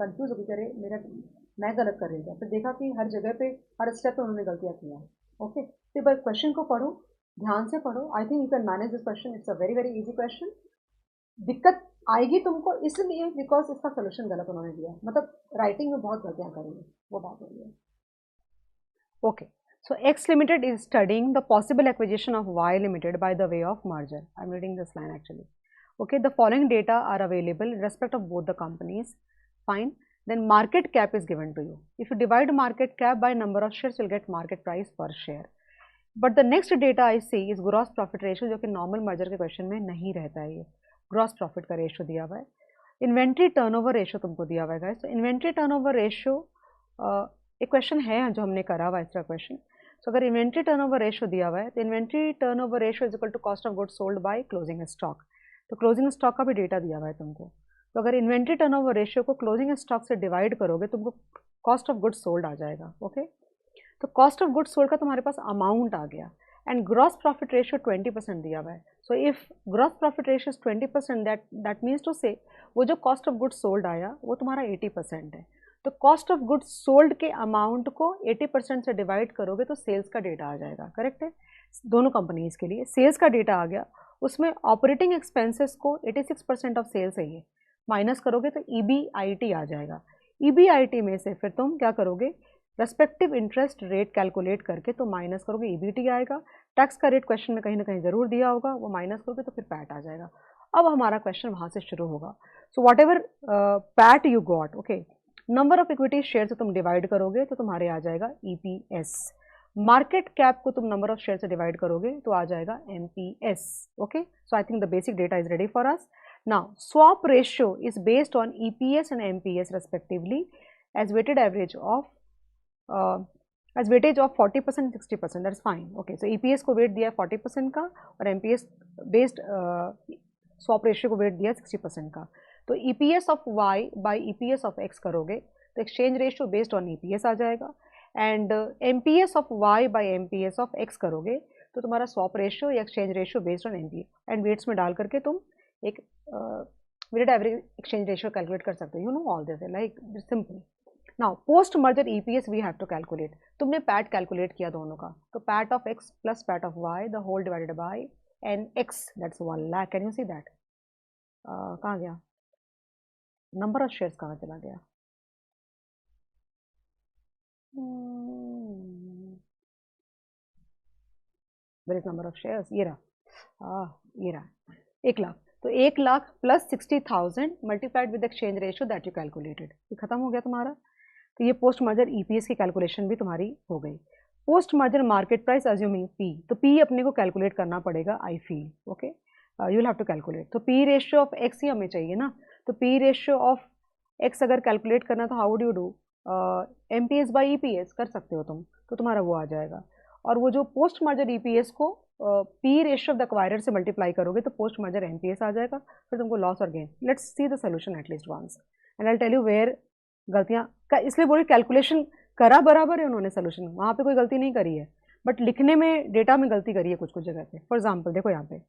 कंफ्यूज हो गई, करे मेरा मैं गलत कर रही थी, फिर देखा कि हर जगह पे हर स्टेप पे उन्होंने गलतियां किया है। ओके, तो बस क्वेश्चन को पढ़ो, ध्यान से पढ़ो। आई think you can manage this question, it's a very very easy question. दिक्कत आएगी तुमको इसलिए बिकॉज इसका सोल्यूशन गलत उन्होंने दिया, मतलब राइटिंग में बहुत गलतियां करेंगे, वो बात हो रही है। Okay, so X Limited is studying the possible acquisition of Y Limited by the way of merger. I'm reading this line actually. Okay, the following data are available in respect of both the companies. Fine. Then market cap is given to you. If you divide market cap by number of shares, you'll get market price per share. But the next data I see is gross profit ratio, जो कि normal merger के question में नहीं रहता है ये. Gross profit का ratio दिया हुआ है. Inventory turnover ratio तुमको दिया हुआ है guys. So inventory turnover ratio एक क्वेश्चन है जो हमने करा हुआ इसका क्वेश्चन। सो अगर इन्वेंट्री टर्नओवर रेशियो दिया हुआ है तो inventory turnover ratio is equal to cost of goods sold by closing stock. तो क्लोजिंग स्टॉक का भी डेटा दिया हुआ है तुमको। तो अगर इन्वेंट्री टर्नओवर रेशियो को क्लोजिंग स्टॉक से डिवाइड करोगे तुमको कॉस्ट ऑफ गुड्स सोल्ड आ जाएगा। ओके, तो कॉस्ट ऑफ गुड्स सोल्ड का तुम्हारे पास अमाउंट आ गया एंड ग्रॉस प्रॉफिट रेशियो 20% दिया हुआ है। So if gross profit ratio is 20%, that means to say वो जो कॉस्ट ऑफ गुड्स सोल्ड आया वो तुम्हारा 80% है। तो कॉस्ट ऑफ गुड्स सोल्ड के अमाउंट को 80% से डिवाइड करोगे तो सेल्स का डेटा आ जाएगा। करेक्ट है, दोनों कंपनीज के लिए सेल्स का डेटा आ गया। उसमें ऑपरेटिंग एक्सपेंसेस को 86% ऑफ सेल्स है ये, माइनस करोगे तो EBIT आ जाएगा। EBIT में से फिर तुम क्या करोगे, रेस्पेक्टिव इंटरेस्ट रेट कैलकुलेट करके तो माइनस करोगे, EBT आएगा। टैक्स का रेट क्वेश्चन में कहीं ना कहीं जरूर दिया होगा, वो माइनस करोगे तो फिर पैट आ जाएगा। अब हमारा क्वेश्चन वहां से शुरू होगा। So what ever PAT you got, okay, number of equity share से तुम डिवाइड करोगे तो तुम्हारे आ जाएगा EPS। मार्केट कैप को तुम नंबर ऑफ शेयर से डिवाइड करोगे तो आ जाएगा MPS। Okay, so I think the basic data is ready for us now. Swap ratio is based on EPS and MPS respectively as weighted average of as weightage of 40% 60%, that's fine. Okay, so EPS को weight दिया है 40% का और MPS based swap ratio को weight दिया 60% का। तो EPS of Y by EPS of X करोगे तो exchange ratio based on EPS आ जाएगा, and MPS of Y by MPS of X करोगे तो तुम्हारा स्वैप रेशियो या exchange ratio based on MPS and weights में डाल करके तुम एक weighted average exchange ratio calculate कर सकते हो। You know all this, like simple. Now post merger EPS we have to calculate. तुमने पैट कैलकुलेट किया दोनों का, तो PAT of X plus PAT of Y the whole divided by NX, that's 1 lakh. Can you see that? कहाँ गया number of shares, कहाँ चला गया? Where is number of shares, ये रहा, ये रहा 1 लाख। तो 1 lakh plus 60,000 multiplied with exchange ratio that you calculated, ये खत्म हो गया तुम्हारा। तो ये पोस्ट मर्जर EPS की कैलकुलेशन भी तुम्हारी हो गई। Post merger market price assuming P, तो P अपने को कैलकुलेट करना पड़ेगा, I feel. Okay, you will have to calculate. तो P रेशियो ऑफ X ही हमें चाहिए ना, तो P रेशियो ऑफ X अगर कैलकुलेट करना तो how would you do, MPS by EPS कर सकते हो तुम, तो तुम्हारा वो आ जाएगा। और वो जो पोस्ट मर्जर EPS को P ratio of the acquirer से मल्टीप्लाई करोगे तो पोस्ट मर्जर MPS आ जाएगा, फिर तुमको लॉस और gain. Let's see the solution at least once and I will tell you where गलतियाँ इसलिए बोली कैलकुलेशन करा बराबर है उन्होंने, सोल्यूशन वहाँ पे कोई गलती नहीं करी है, बट लिखने में डेटा में गलती करी है कुछ कुछ जगह पे। फॉर एग्जाम्पल देखो यहाँ पे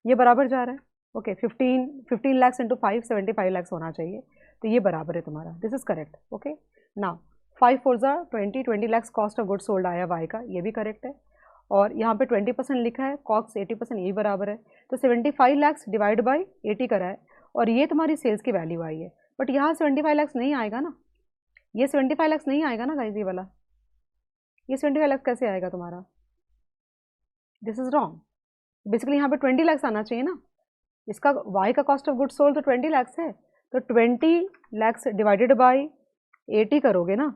ये बराबर जा रहा है। ओके, 15 लाख इंटू 5 75 लाख होना चाहिए, तो ये बराबर है तुम्हारा, this is correct. Okay, now 5 4 20 lakh cost of goods sold आया Y का, ये भी करेक्ट है। और यहाँ पे 20% लिखा है, कॉक्स 80%, यही बराबर है। तो 75 लाख डिवाइड बाई 80 करा है और ये तुम्हारी सेल्स की वैल्यू आई है। बट यहाँ 75 लाख नहीं आएगा ना, ये 75 लाख नहीं आएगा ना गाइस, ये वाला, ये 75 लाख कैसे आएगा तुम्हारा? This is wrong. बेसिकली यहाँ पे 20 लाख आना चाहिए ना, इसका Y का कॉस्ट ऑफ गुड्स सोल्ड तो 20 लाख है, तो 20 लाख डिवाइडेड बाई 80 करोगे ना,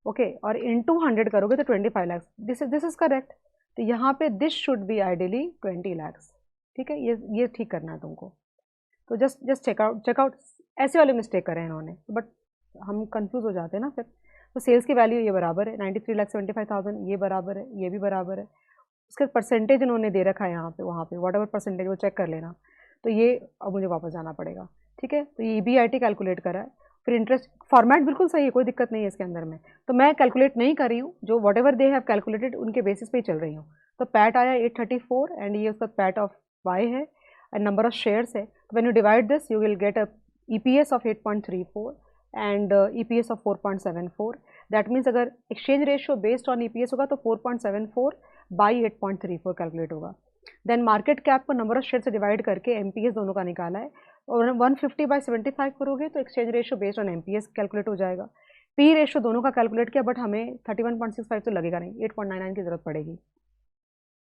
ओके, और इनटू 100 करोगे तो 25 लाख। This is correct. तो यहाँ पे this should be ideally 20 lakh. ठीक है, ये ठीक करना है तुमको। तो जस्ट चेकआउट ऐसे वाले मिस्टेक करें इन्होंने, बट हम कंफ्यूज हो जाते हैं ना फिर। तो सेल्स की वैल्यू ये बराबर है 93,75,000, ये बराबर है, ये भी बराबर है। उसका परसेंटेज इन्होंने दे रखा है यहाँ पे, वहाँ पे वॉट एवर परसेंटेज वो चेक कर लेना। तो ये अब मुझे वापस जाना पड़ेगा, ठीक है। तो ये EBIT कैलकुलेट करा है, फिर इंटरेस्ट फॉर्मेट बिल्कुल सही है, कोई दिक्कत नहीं है इसके अंदर में। तो मैं कैलकुलेट नहीं कर रही हूँ, जो what ever they have calculated उनके बेसिस पे ही चल रही हूँ। तो पैट आया 834 एंड ये उसका पैट ऑफ वाई है एंड नंबर ऑफ शेयर्स है। तो when you divide this you will get a EPS of 8.34 and EPS of 4.74। That means अगर exchange ratio based on EPS होगा तो 4.74 बाई 8.34 कैलकुलेट होगा। देन मार्केट कैप को number of share से divide करके MPS दोनों का निकाला है, और 150/75 करोगे तो exchange ratio based on MPS calculate हो जाएगा। P रेशियो दोनों का कैलकुलेट किया, बट हमें 31.65 तो लगेगा नहीं, 8.99 की जरूरत पड़ेगी।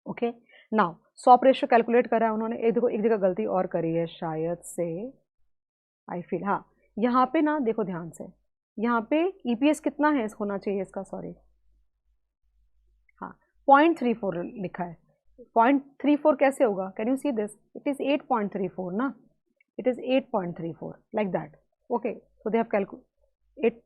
Okay, now swap ratio calculate करा है उन्होंने। एक देखो, एक जगह गलती और करी है शायद से, आई फील, हाँ यहाँ पे ना देखो ध्यान से, यहाँ पे EPS कितना है होना चाहिए इसका, सॉरी, हाँ 0.34 लिखा है। 0.34 कैसे होगा, can you see this, it is 8.34 ना, it is 8.34 like that. Okay, so they have calculated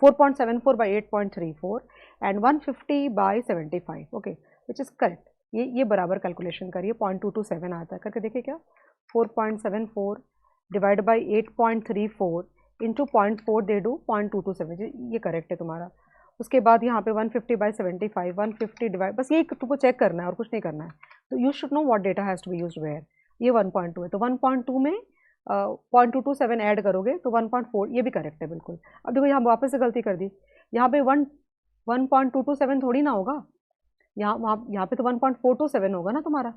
4.74 by 8.34 and 150/75, okay, which is correct. ये बराबर कैलकुलेशन करिए, 0.227 आता है, करके देखिए क्या, 4.74 डिवाइड बाई 8.34 इंटू 0.4 दे दो 0.227, ये करेक्ट है तुम्हारा। उसके बाद यहाँ पे 150/75, 150 डिवाइड, बस ये तुमको चेक करना है और कुछ नहीं करना है। तो you should know what data has to be used where. ये 1.2 है, तो 1.2 में 0.227 ऐड करोगे तो 1.4, ये भी करेक्ट है बिल्कुल। अब देखो यहाँ वापस से गलती कर दी, यहाँ पे 1.227 थोड़ी ना होगा, यहाँ पे तो 1.427 होगा ना तुम्हारा।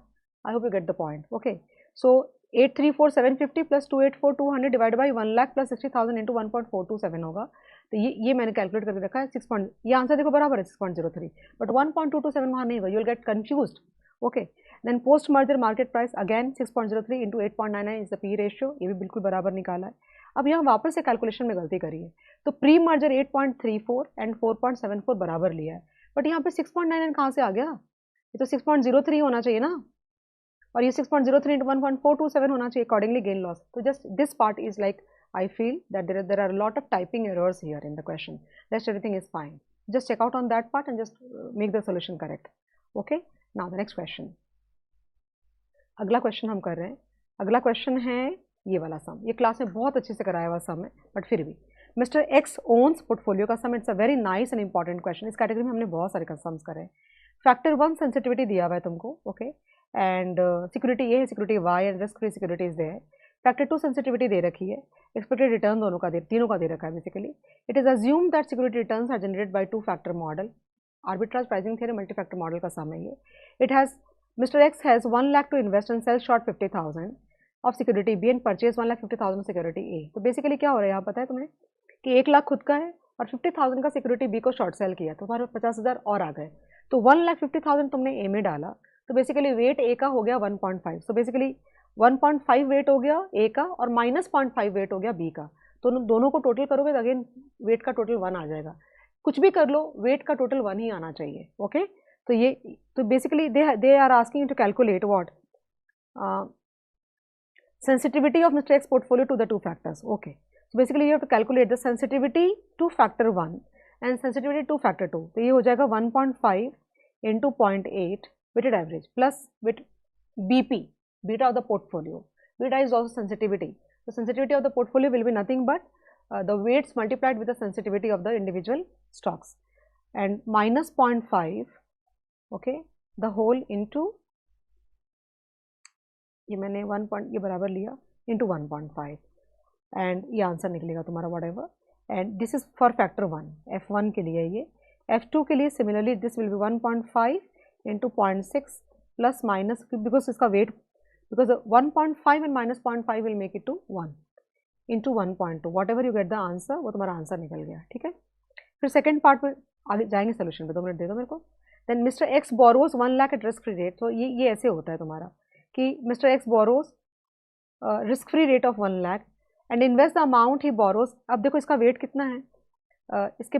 आई hope you get the point. Okay, so 834,750 plus 284,200 divide by 1,00,000 plus 60,000 into 1.427 होगा। तो ये मैंने कैलकुलेट करके रखा है 6 ये आंसर देखो बराबर है 6.03, बट 1.227 वहाँ नहीं होगा, you will get confused. Okay, then post merger market price again 6.03 into 8.99 is the P ratio, ये भी बिल्कुल बराबर निकाला है। अब यहाँ वापस से कैलकुलेशन में गलती करी है, तो प्री मर्जर 8.34 एंड 4.74 बराबर लिया है, बट यहाँ पे 6.99 कहाँ से आ गया, ये तो 6.03 होना चाहिए ना, और ये 6.03 इंटू 1.427 होना चाहिए, अकॉर्डिंगली गेन लॉस। तो just this part is like I feel that there are a lot of typing errors here in the question. Rest everything is fine. Just check out on that part and just make the solution correct. Okay. Now the next question. अगला question हम कर रहे हैं। अगला question है ये वाला सम, ये क्लास में बहुत अच्छे से कराया हुआ सम है, बट फिर भी मिस्टर एक्स ओन्स पोर्टफोलियो का sum, it's a very nice and important question. इस कैटेगरी में हमने बहुत सारे सम्स करे हैं। फैक्टर 1 सेंसिटिविटी दिया हुआ है तुमको, ओके, एंड सिक्योरिटी ए है, security Y and risk free securities दे है। फैक्टर 2 सेंसिटिविटी दे रखी है, एक्सपेक्टेड रिटर्न दोनों का तीनों का दे रखा है basically. It is assume that security returns are generated by 2 factor model, arbitrage pricing theorem multi factor model का सम है ये। It has Mr. X has 1 lakh to invest and sell short 50,000 of security B and purchase 1,50,000 of security A। तो basically क्या हो रहा है यहाँ पता है तुम्हें कि 1 लाख खुद का है और 50,000 का सिक्योरिटी बी को शॉर्ट सेल किया, तो तुम्हारे 50,000 और आ गए, तो 1,50,000 तुमने ए में डाला, तो बेसिकली वेट ए का हो गया 1.5, तो बेसिकली 1.5 वेट हो गया ए का और -0.5 वेट हो गया बी का, तो दोनों को टोटल करोगे तो अगेन वेट का टोटल 1 आ जाएगा। कुछ भी कर लो, वेट का टोटल 1 ही आना चाहिए। ओके, तो ये तो basically they are asking to calculate what sensitivity of Mr. X portfolio to the 2 factors. Okay, so basically you have to calculate the sensitivity to factor 1 and sensitivity to factor 2. तो ये हो जाएगा 1.5 into 0.8 weighted average plus with BP, beta of the portfolio. Beta is also sensitivity. The sensitivity of the portfolio will be nothing but the weights multiplied with the sensitivity of the individual stocks, and minus 0.5, okay, the whole into, ये मैंने 1 point ये बराबर लिया into 1.5 and ये answer निकलेगा तुम्हारा whatever, and this is for factor 1 F1 के लिए। ये F2 के लिए similarly this will be 1.5 into 0.6 plus minus, because इसका weight, because 1.5 and minus 0.5 will make it to 1 into 1.2, whatever you get the answer, वो तुम्हारा answer निकल गया। ठीक है, फिर सेकेंड पार्ट में आगे जाएंगे सोल्यूशन पे, 2 मिनट दे दो मेरे को। Then mister X borrows 1 lakh at risk free rate, तो ये ऐसे होता है तुम्हारा कि mister X borrows risk free rate of 1 lakh and invest the amount ही बोरोज। अब देखो इसका वेट कितना है, इसके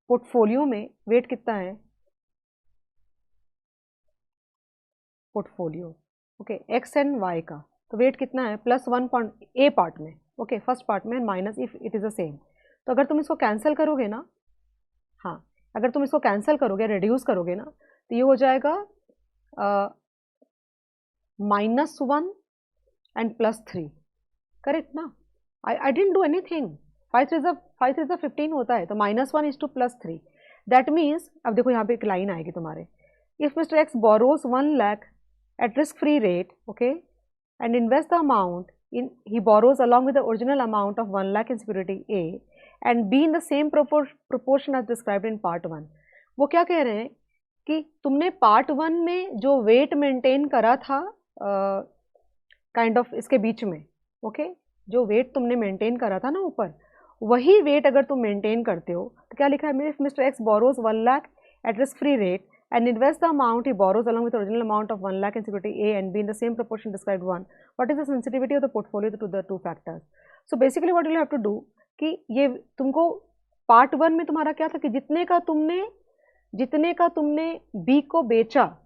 पोर्टफोलियो में वेट कितना है, portfolio, okay, X and Y का, तो वेट कितना है +1 ए पार्ट में, ओके, फर्स्ट पार्ट में, minus if it is the same. तो अगर तुम इसको कैंसिल करोगे ना, हाँ, अगर तुम इसको कैंसिल करोगे, रिड्यूस करोगे ना, तो ये हो जाएगा -1 एंड +3, करेक्ट ना? I didn't do anything. 5 3 15 होता है, तो -1 इज टू +3। दैट मीन्स, अब देखो यहाँ पे एक लाइन आएगी तुम्हारे, if mister X borrows 1 lakh at risk free rate, okay, and invest the amount in, he borrows along with the original amount of 1 lakh in security A and B in the same proportion as described in part 1। वो क्या कह रहे हैं कि तुमने part 1 में जो weight maintain करा था काइंड ऑफ इसके बीच में, ओके, जो वेट तुमने मेंटेन करा था ना ऊपर, वही वेट अगर तुम मेंटेन करते हो, तो क्या लिखा है, if mister X borrows 1 lakh at risk free rate and invest the amount he borrows along with the original amount of 1 lakh in security A and B in the same proportion described 1, what is the sensitivity of the portfolio to the two factors? So basically what you have to do कि ये तुमको part 1 में तुम्हारा क्या था कि जितने का तुमने B को बेचा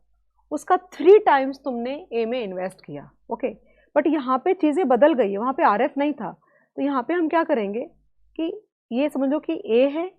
उसका 3 टाइम्स तुमने A में इन्वेस्ट किया, ओके। बट यहाँ पे चीज़ें बदल गई है, वहाँ पे RF नहीं था, तो यहाँ पे हम क्या करेंगे कि ये समझो कि A है,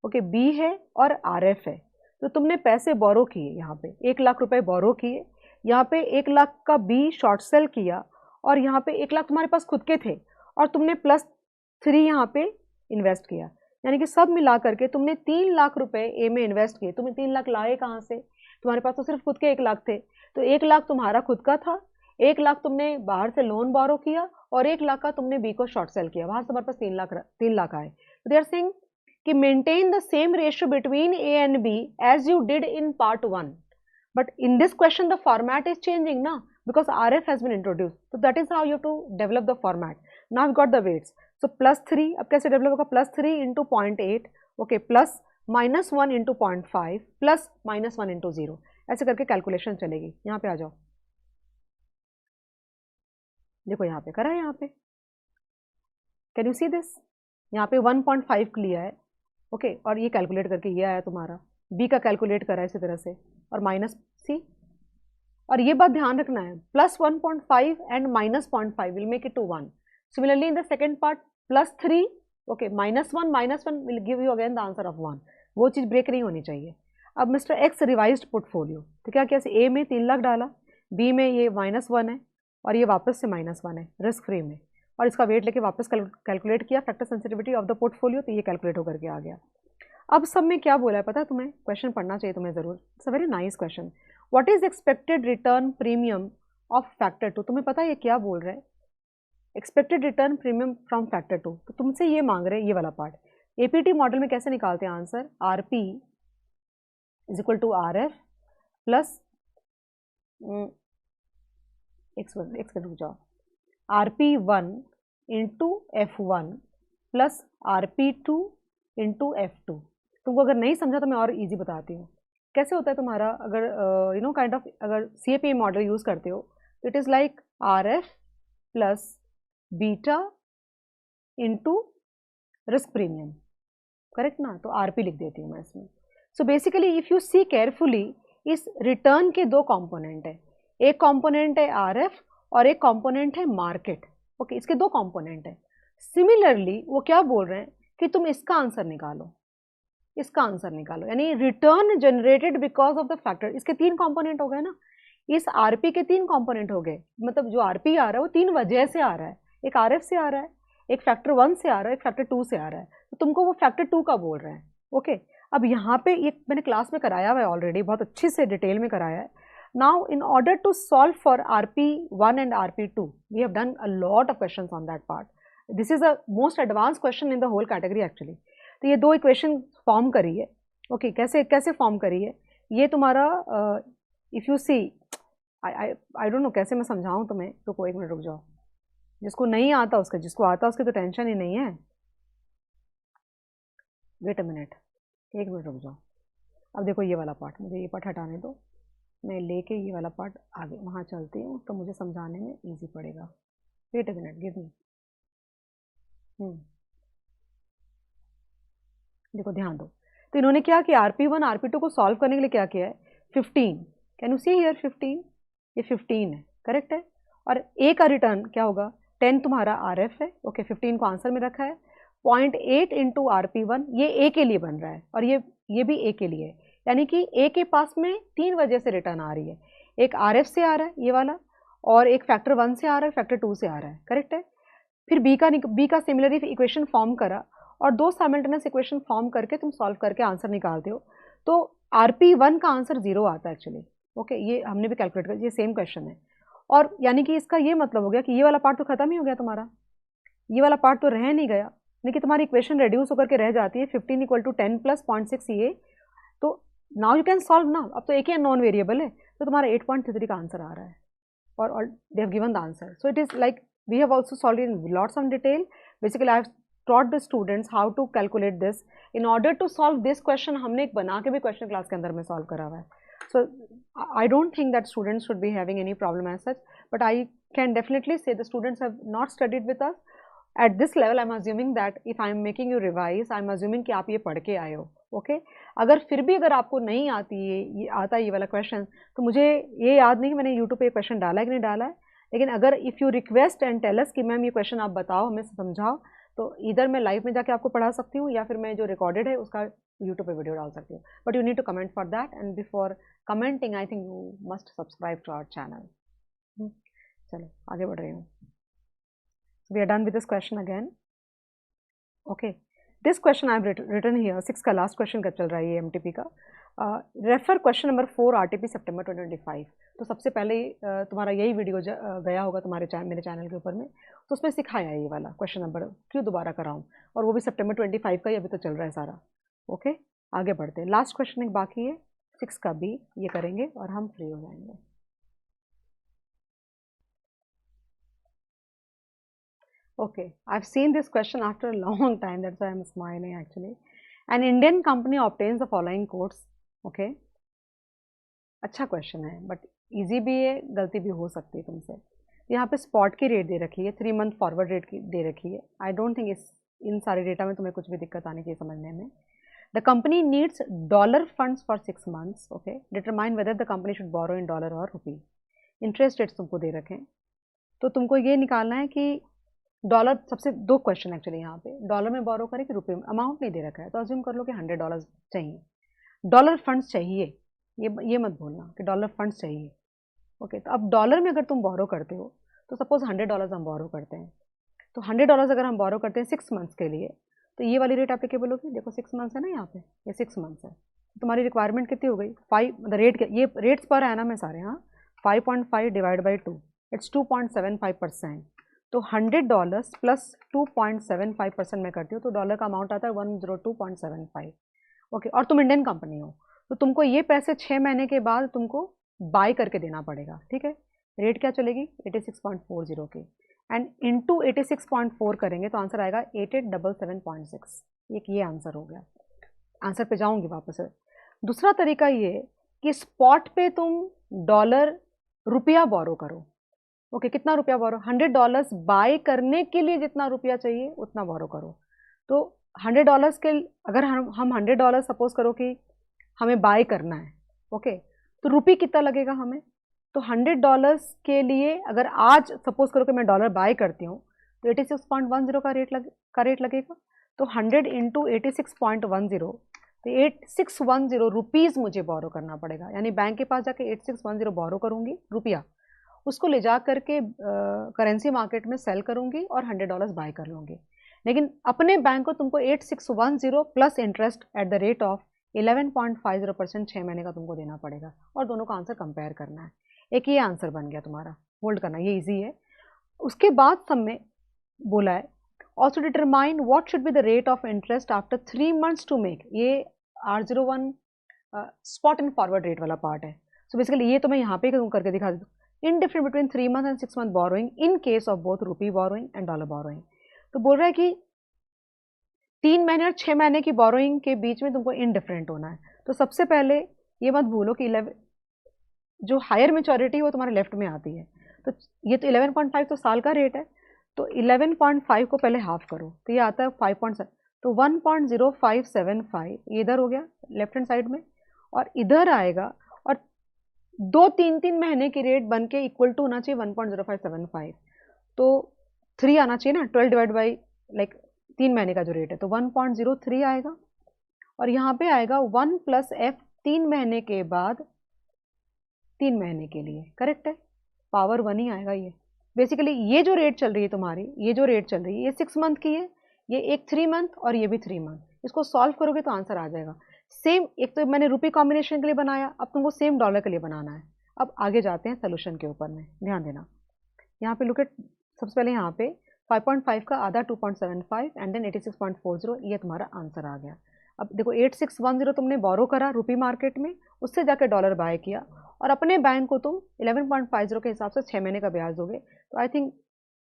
ओके, B है और RF है। तो तुमने पैसे बोरो किए, यहाँ पे 1 लाख रुपए बोरो किए, यहाँ पे 1 लाख का B शॉर्ट सेल किया, और यहाँ पे 1 लाख तुम्हारे पास खुद के थे, और तुमने +3 यहाँ पे इन्वेस्ट किया, यानी कि सब मिला करके तुमने 3 लाख रुपए ए में इन्वेस्ट किए। तुम्हें 3 लाख लाए कहाँ से? तुम्हारे पास तो सिर्फ खुद के 1 लाख थे, तो 1 लाख तुम्हारा खुद का था, 1 लाख तुमने बाहर से लोन बोरो किया, और 1 लाख का तुमने बी को शॉर्ट सेल किया, वहां से तुम्हारे पास 3 लाख आए। तो दे आर सेइंग कि maintain the same ratio between A and B as you did in part 1, but in this question the format is changing ना, because RF has been introduced, तो that is how you to develop the format. Now we got the weights, so +3, अब कैसे develop होगा, +3 into 0.8, okay, plus -1 into 0.5 plus -1 into 0, ऐसे करके calculation चलेगी। यहाँ पे आ जाओ, देखो यहाँ पे करा है, यहाँ पे कैन यू सी दिस, यहाँ पे 1.5 लिया है, ओके, और ये कैलकुलेट करके ये आया तुम्हारा, बी का कैलकुलेट करा है इसी तरह से, और माइनस सी, और ये बात ध्यान रखना है, +1.5 and -0.5 will make it to 1। Similarly in the second part +3, okay, -1 will give you again the answer of 1, वो चीज़ ब्रेक नहीं होनी चाहिए। अब मिस्टर एक्स रिवाइज्ड पोर्टफोलियो, तो क्या कैसे, ए में 3 लाख डाला, बी में ये -1 है, और ये वापस से -1 है रिस्क फ्री में, और इसका वेट लेके वापस कैलकुलेट किया factor sensitivity of the portfolio, तो ये कैलकुलेट होकर के आ गया। अब सब में क्या बोला है पता है तुम्हें, क्वेश्चन पढ़ना चाहिए तुम्हें जरूर, it's a very nice question. What is expected return premium of factor 2, तुम्हें पता है ये क्या बोल रहे हैं, expected return premium from factor 2, तो तुमसे ये मांग रहे हैं ये वाला पार्ट। एपीटी मॉडल में कैसे निकालते हैं answer, RP is equal to RF plus X रुक जाओ, RP1 into F1 plus RP2 into F2। तुमको अगर नहीं समझा तो मैं और इजी बताती हूँ कैसे होता है तुम्हारा, अगर यू नो काइंड ऑफ अगर CAPM मॉडल यूज़ करते हो, तो it is like RF plus beta into risk premium, correct ना, तो RP लिख देती हूँ मैं इसमें। So basically if you see carefully, इस रिटर्न के 2 कॉम्पोनेंट है, एक कॉम्पोनेंट है RF और एक कॉम्पोनेंट है मार्केट, ओके, इसके 2 कॉम्पोनेंट है। सिमिलरली वो क्या बोल रहे हैं कि तुम इसका आंसर निकालो, इसका आंसर निकालो, यानी return generated because of the factor, इसके 3 कॉम्पोनेंट हो गए ना, इस RP के 3 कॉम्पोनेंट हो गए, मतलब जो RP आ रहा है वो 3 वजह से आ रहा है, एक RF से आ रहा है, एक फैक्टर 1 से आ रहा है, एक फैक्टर 2 से आ रहा है, तो तुमको वो फैक्टर 2 का बोल रहे हैं, ओके। अब यहाँ पे ये मैंने क्लास में कराया हुआ है ऑलरेडी, बहुत अच्छे से डिटेल में कराया है। Now in order to solve for RP1 and RP2, we have done a lot of questions on that part, this is a most advance question in the whole category actually. तो ये 2 equation form करी है, okay, कैसे form करी है ये तुम्हारा, if you see, I don't know कैसे मैं समझाऊँ तुम्हें, तो कोई 1 मिनट रुक जाओ, जिसको नहीं आता उसका, जिसको आता उसकी तो टेंशन ही नहीं है, वेट अ मिनट, 1 मिनट रुक जाओ। अब देखो ये वाला पार्ट, मुझे ये पार्ट हटाने दो, मैं लेके ये वाला पार्ट आगे वहाँ चलती हूँ, तो मुझे समझाने में ईजी पड़ेगा। Wait a minute, give me, देखो ध्यान दो, तो इन्होंने क्या किया, RP1 RP2 को सॉल्व करने के लिए क्या किया है, 15, कैन यू सी हियर 15, ये 15 है, करेक्ट है, और ए का रिटर्न क्या होगा, 10 तुम्हारा RF है, ओके, 15 को आंसर में रखा है, 0.8 इंटू RP1, ये ए के लिए बन रहा है, और ये ये भी ए के लिए है, यानी कि ए के पास में 3 वजह से रिटर्न आ रही है। एक आरएफ से आ रहा है ये वाला, और एक फैक्टर 1 से आ रहा है, फैक्टर 2 से आ रहा है, करेक्ट है। फिर बी का सिमिलर इक्वेशन फॉर्म करा और दो साइमल्टेनियस इक्वेशन फॉर्म करके तुम सॉल्व करके आंसर निकालते हो, तो RP1 का आंसर 0 आता है एक्चुअली। ओके, ये हमने भी कैलकुलेट कर, ये सेम क्वेश्चन है। और यानी कि इसका ये मतलब हो गया कि ये वाला पार्ट तो खत्म ही हो गया तुम्हारा, ये वाला पार्ट तो रह नहीं गया, लेकिन तुम्हारी इक्वेशन रेड्यूस होकर के रह जाती है 15 = 10 + 0.6 ये। तो now you can solve now, अब तो एक ही नॉन वेरिएबल है, तो तुम्हारा 8.33 का आंसर आ रहा है, और they have given the answer. So it is like we have also solved in lots of detail. Basically I have taught the students how to calculate this. In order to solve this question, हमने एक बना के भी question class के अंदर में solve करा हुआ है। So I don't think that students should be having any problem as such, but I can definitely say the students have not studied with us at this level. I'm assuming that if I'm making you revise, I'm assuming कि आप ये पढ़ के आए हो, okay? अगर फिर भी अगर आपको नहीं आती है ये आता है ये वाला क्वेश्चन, तो मुझे ये याद नहीं कि मैंने यूट्यूब पे क्वेश्चन डाला है कि नहीं डाला है, लेकिन अगर if you request and tell us कि मैम ये क्वेश्चन आप बताओ, हमें समझाओ, तो इधर मैं लाइव में जाके आपको पढ़ा सकती हूँ, या फिर मैं जो रिकॉर्डेड है उसका यूट्यूब पे वीडियो डाल सकती हूँ, but you need to comment for that, and before commenting I think you must subscribe to our channel. चलो आगे बढ़ रही हूँ। We are done with this question again. Okay, this question I have written here, 6 का last question का चल रहा है ये MTP का। रेफर क्वेश्चन नंबर 4 RTP सितंबर 2025। तो सबसे पहले तुम्हारा यही वीडियो गया होगा तुम्हारे मेरे चैनल के ऊपर में, तो उसमें सिखाया है ये वाला क्वेश्चन नंबर, क्यों दोबारा कराऊं, और वो भी सितंबर 25 का ही अभी तो चल रहा है सारा। ओके, आगे बढ़ते हैं। लास्ट क्वेश्चन एक बाकी है 6 का भी, ये करेंगे और हम फ्री हो जाएंगे। Okay, I've seen this question after a long time, that's why I'm smiling actually. An Indian company obtains the following quotes. Okay, अच्छा क्वेश्चन है, बट इजी भी है, गलती भी हो सकती है तुमसे। यहाँ पे स्पॉट की रेट दे रखी है, 3 मंथ फॉरवर्ड रेट की दे रखी है। आई डोंट थिंक इन सारे डेटा में तुम्हें कुछ भी दिक्कत आने की समझने में। The company needs dollar funds for 6 months। Okay, determine whether the company should borrow in dollar और रुपी। इंटरेस्ट रेट्स तुमको दे रखे हैं, तो तुमको ये निकालना है कि डॉलर, सबसे 2 क्वेश्चन एक्चुअली यहाँ पे, डॉलर में बोरो करें कि रुपये में। अमाउंट नहीं दे रखा है, तो अज्यूम कर लो कि $100 चाहिए, डॉलर फंड्स चाहिए, ये मत भूलना कि डॉलर फंड्स चाहिए। ओके, तो अब डॉलर में अगर तुम बोरो करते हो, तो सपोज $100 हम बोरो करते हैं, तो $100 अगर हम बोरो करते हैं 6 months के लिए, तो ये वाली रेट एप्लीकेबल होगी। देखो 6 months है ना यहाँ पे, ये 6 months है, तुम्हारी रिक्वायरमेंट कितनी हो गई 5, मतलब रेट, ये रेट्स पर है ना मैं सारे, हाँ, 5.5 / 2 इट्स 2.75%। तो $100 + 2.75% में करती हूँ, तो डॉलर का अमाउंट आता है 102.75। ओके, और तुम इंडियन कंपनी हो, तो तुमको ये पैसे 6 महीने के बाद तुमको बाय करके देना पड़ेगा, ठीक है। रेट क्या चलेगी 86.40 की, एंड इंटू 86.4 करेंगे तो आंसर आएगा 8877.6। ये आंसर हो गया। आंसर पे जाऊंगी वापस से। दूसरा तरीका ये कि स्पॉट पे तुम डॉलर रुपया बोरो करो। ओके, कितना रुपया बोरो, $100 बाय करने के लिए जितना रुपया चाहिए उतना बोरो करो। तो $100 के, अगर हम $100 सपोज करो कि हमें बाय करना है, ओके, तो रुपये कितना लगेगा हमें, तो $100 के लिए अगर आज सपोज करो कि मैं डॉलर बाय करती हूँ, तो 86.10 का रेट लगेगा। तो 100 × 86.10, तो 8610 रुपीज़ मुझे बोरो करना पड़ेगा, यानी बैंक के पास जाके 8610 बोरो करूँगी रुपया, उसको ले जा करके करेंसी मार्केट में सेल करूँगी और $100 बाय कर लूँगी। लेकिन अपने बैंक को तुमको 8610 plus interest at the rate of 11.50% 6 महीने का तुमको देना पड़ेगा, और दोनों का आंसर कंपेयर करना है। एक ये आंसर बन गया तुम्हारा, होल्ड करना, ये इजी है। उसके बाद सब में बोला है also determine what should be the rate of interest after 3 months to make. ये R01 spot and forward rate वाला पार्ट है। सो बेसिकली ये तो मैं यहाँ पे करके दिखा देता हूँ। In different between 3 months and 6 month borrowing in case of both rupee borrowing and dollar borrowing. तो बोल रहा है कि 3 महीने और 6 महीने की बोरोइंग के बीच में तुमको इनडिफरेंट होना है। तो सबसे पहले ये मत भूलो कि जो हायर मेच्योरिटी वो तुम्हारे लेफ्ट में आती है। तो ये तो 11.5 तो साल का रेट है, तो 11.5 को पहले हाफ करो, तो ये आता है 5.7, तो 1.0575 ये इधर हो गया लेफ्ट हैंड साइड में, और इधर आएगा, और 2-3 महीने की रेट बन के इक्वल टू होना चाहिए 1.0575। तो 3 आना चाहिए ना, 12 डिवाइड बाई लाइक 3 महीने का जो रेट है, तो 1.03 आएगा। और यहाँ पे आएगा 1 + f 3 महीने के बाद 3 महीने के लिए, करेक्ट है, पावर 1 ही आएगा ये। बेसिकली ये जो रेट चल रही है तुम्हारी, ये जो रेट चल रही है, ये 6 मंथ की है, ये एक 3 मंथ और ये भी 3 मंथ। इसको सॉल्व करोगे तो आंसर आ जाएगा सेम। एक तो मैंने रुपी कॉम्बिनेशन के लिए बनाया, अब तुमको सेम डॉलर के लिए बनाना है। अब आगे जाते हैं सोल्यूशन के ऊपर में, ध्यान देना। यहाँ पे लुक एट, सबसे पहले यहाँ पे 5.5 का आधा 2.75 एंड देन 86.40, ये तुम्हारा आंसर आ गया। अब देखो 8610 तुमने बोरो करा रुपी मार्केट में, उससे जाकर डॉलर बाय किया और अपने बैंक को तुम 11.50 के हिसाब से 6 महीने का ब्याज दोगे, तो आई थिंक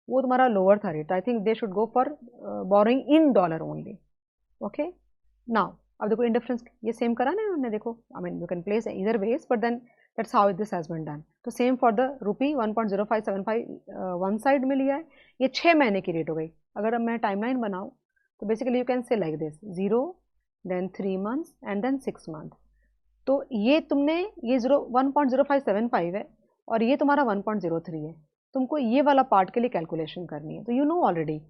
वो तुम्हारा लोअर था rate. I think they should go for borrowing in dollar only. Okay, now अब देखो इन डिफरेंस ये सेम करा ना हमने, देखो I mean you can place इधर wedge, but then that's how this has been done. तो same for the rupee 1.0575 one side में लिया है, ये 6 महीने की रेट हो गई। अगर अब मैं टाइमलाइन बनाऊं तो basically you can say like this, 0 then 3 months and then 6 month. तो ये तुमने ये 1.0575 है और ये तुम्हारा 1.03 है। तुमको ये वाला पार्ट के लिए कैलकुलेशन करनी है, तो you know already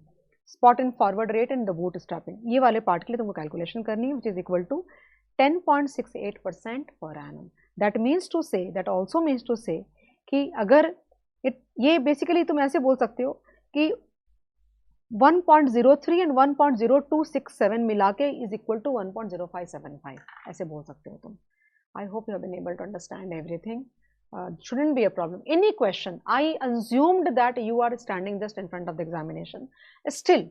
spot and forward rate and the boot strapping, ये वाले पार्ट के लिए तुमको कैलकुलेशन करनी है, विच इज इक्वल टू 10.68% पर annum. That means to say, that also means to say कि अगर ये बेसिकली तुम ऐसे बोल सकते हो कि 1.03 एंड 1.0267 मिला के इज इक्वल टू 1.0575, ऐसे बोल सकते हो तुम। I hope you have been able to understand everything. Shouldn't be a problem. Any question? I assumed that you are standing just in front of the examination. Still,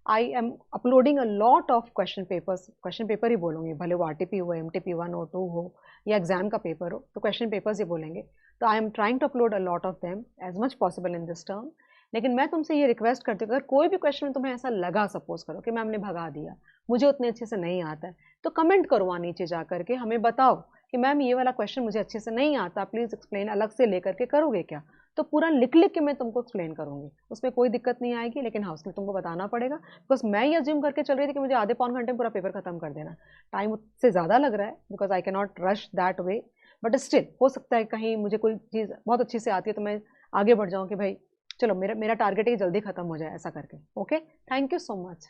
I am uploading a lot of question papers. Question paper ही बोलूँगी, भले वो RTP हो, MTP 1 हो, 2 हो या exam का paper हो, तो question papers ही बोलेंगे। तो I am trying to upload a lot of them as much possible in this term. लेकिन मैं तुमसे ये रिक्वेस्ट करती हूँ, अगर कोई भी क्वेश्चन में तुम्हें ऐसा लगा, सपोज करो कि मैम ने भगा दिया, मुझे उतने अच्छे से नहीं आता है, तो कमेंट करो वहाँ नीचे जा करके, हमें बताओ कि मैम ये वाला क्वेश्चन मुझे अच्छे से नहीं आता, प्लीज एक्सप्लेन, अलग से लेकर के करोगे क्या? तो पूरा लिख लिख के मैं तुमको एक्सप्लेन करूंगी, उसमें कोई दिक्कत नहीं आएगी। लेकिन हाँ, उसमें तुमको बताना पड़ेगा, बिकॉज मैं ये अज्यूम करके चल रही थी कि मुझे आधे पौन घंटे में पूरा पेपर खत्म कर देना। टाइम उससे ज़्यादा लग रहा है, because I can not rush that way, but still हो सकता है कहीं मुझे कोई चीज़ बहुत अच्छी से आती है तो मैं आगे बढ़ जाऊँ कि भाई चलो मेरा टारगेट है कि जल्दी खत्म हो जाए, ऐसा करके। Okay, thank you so much.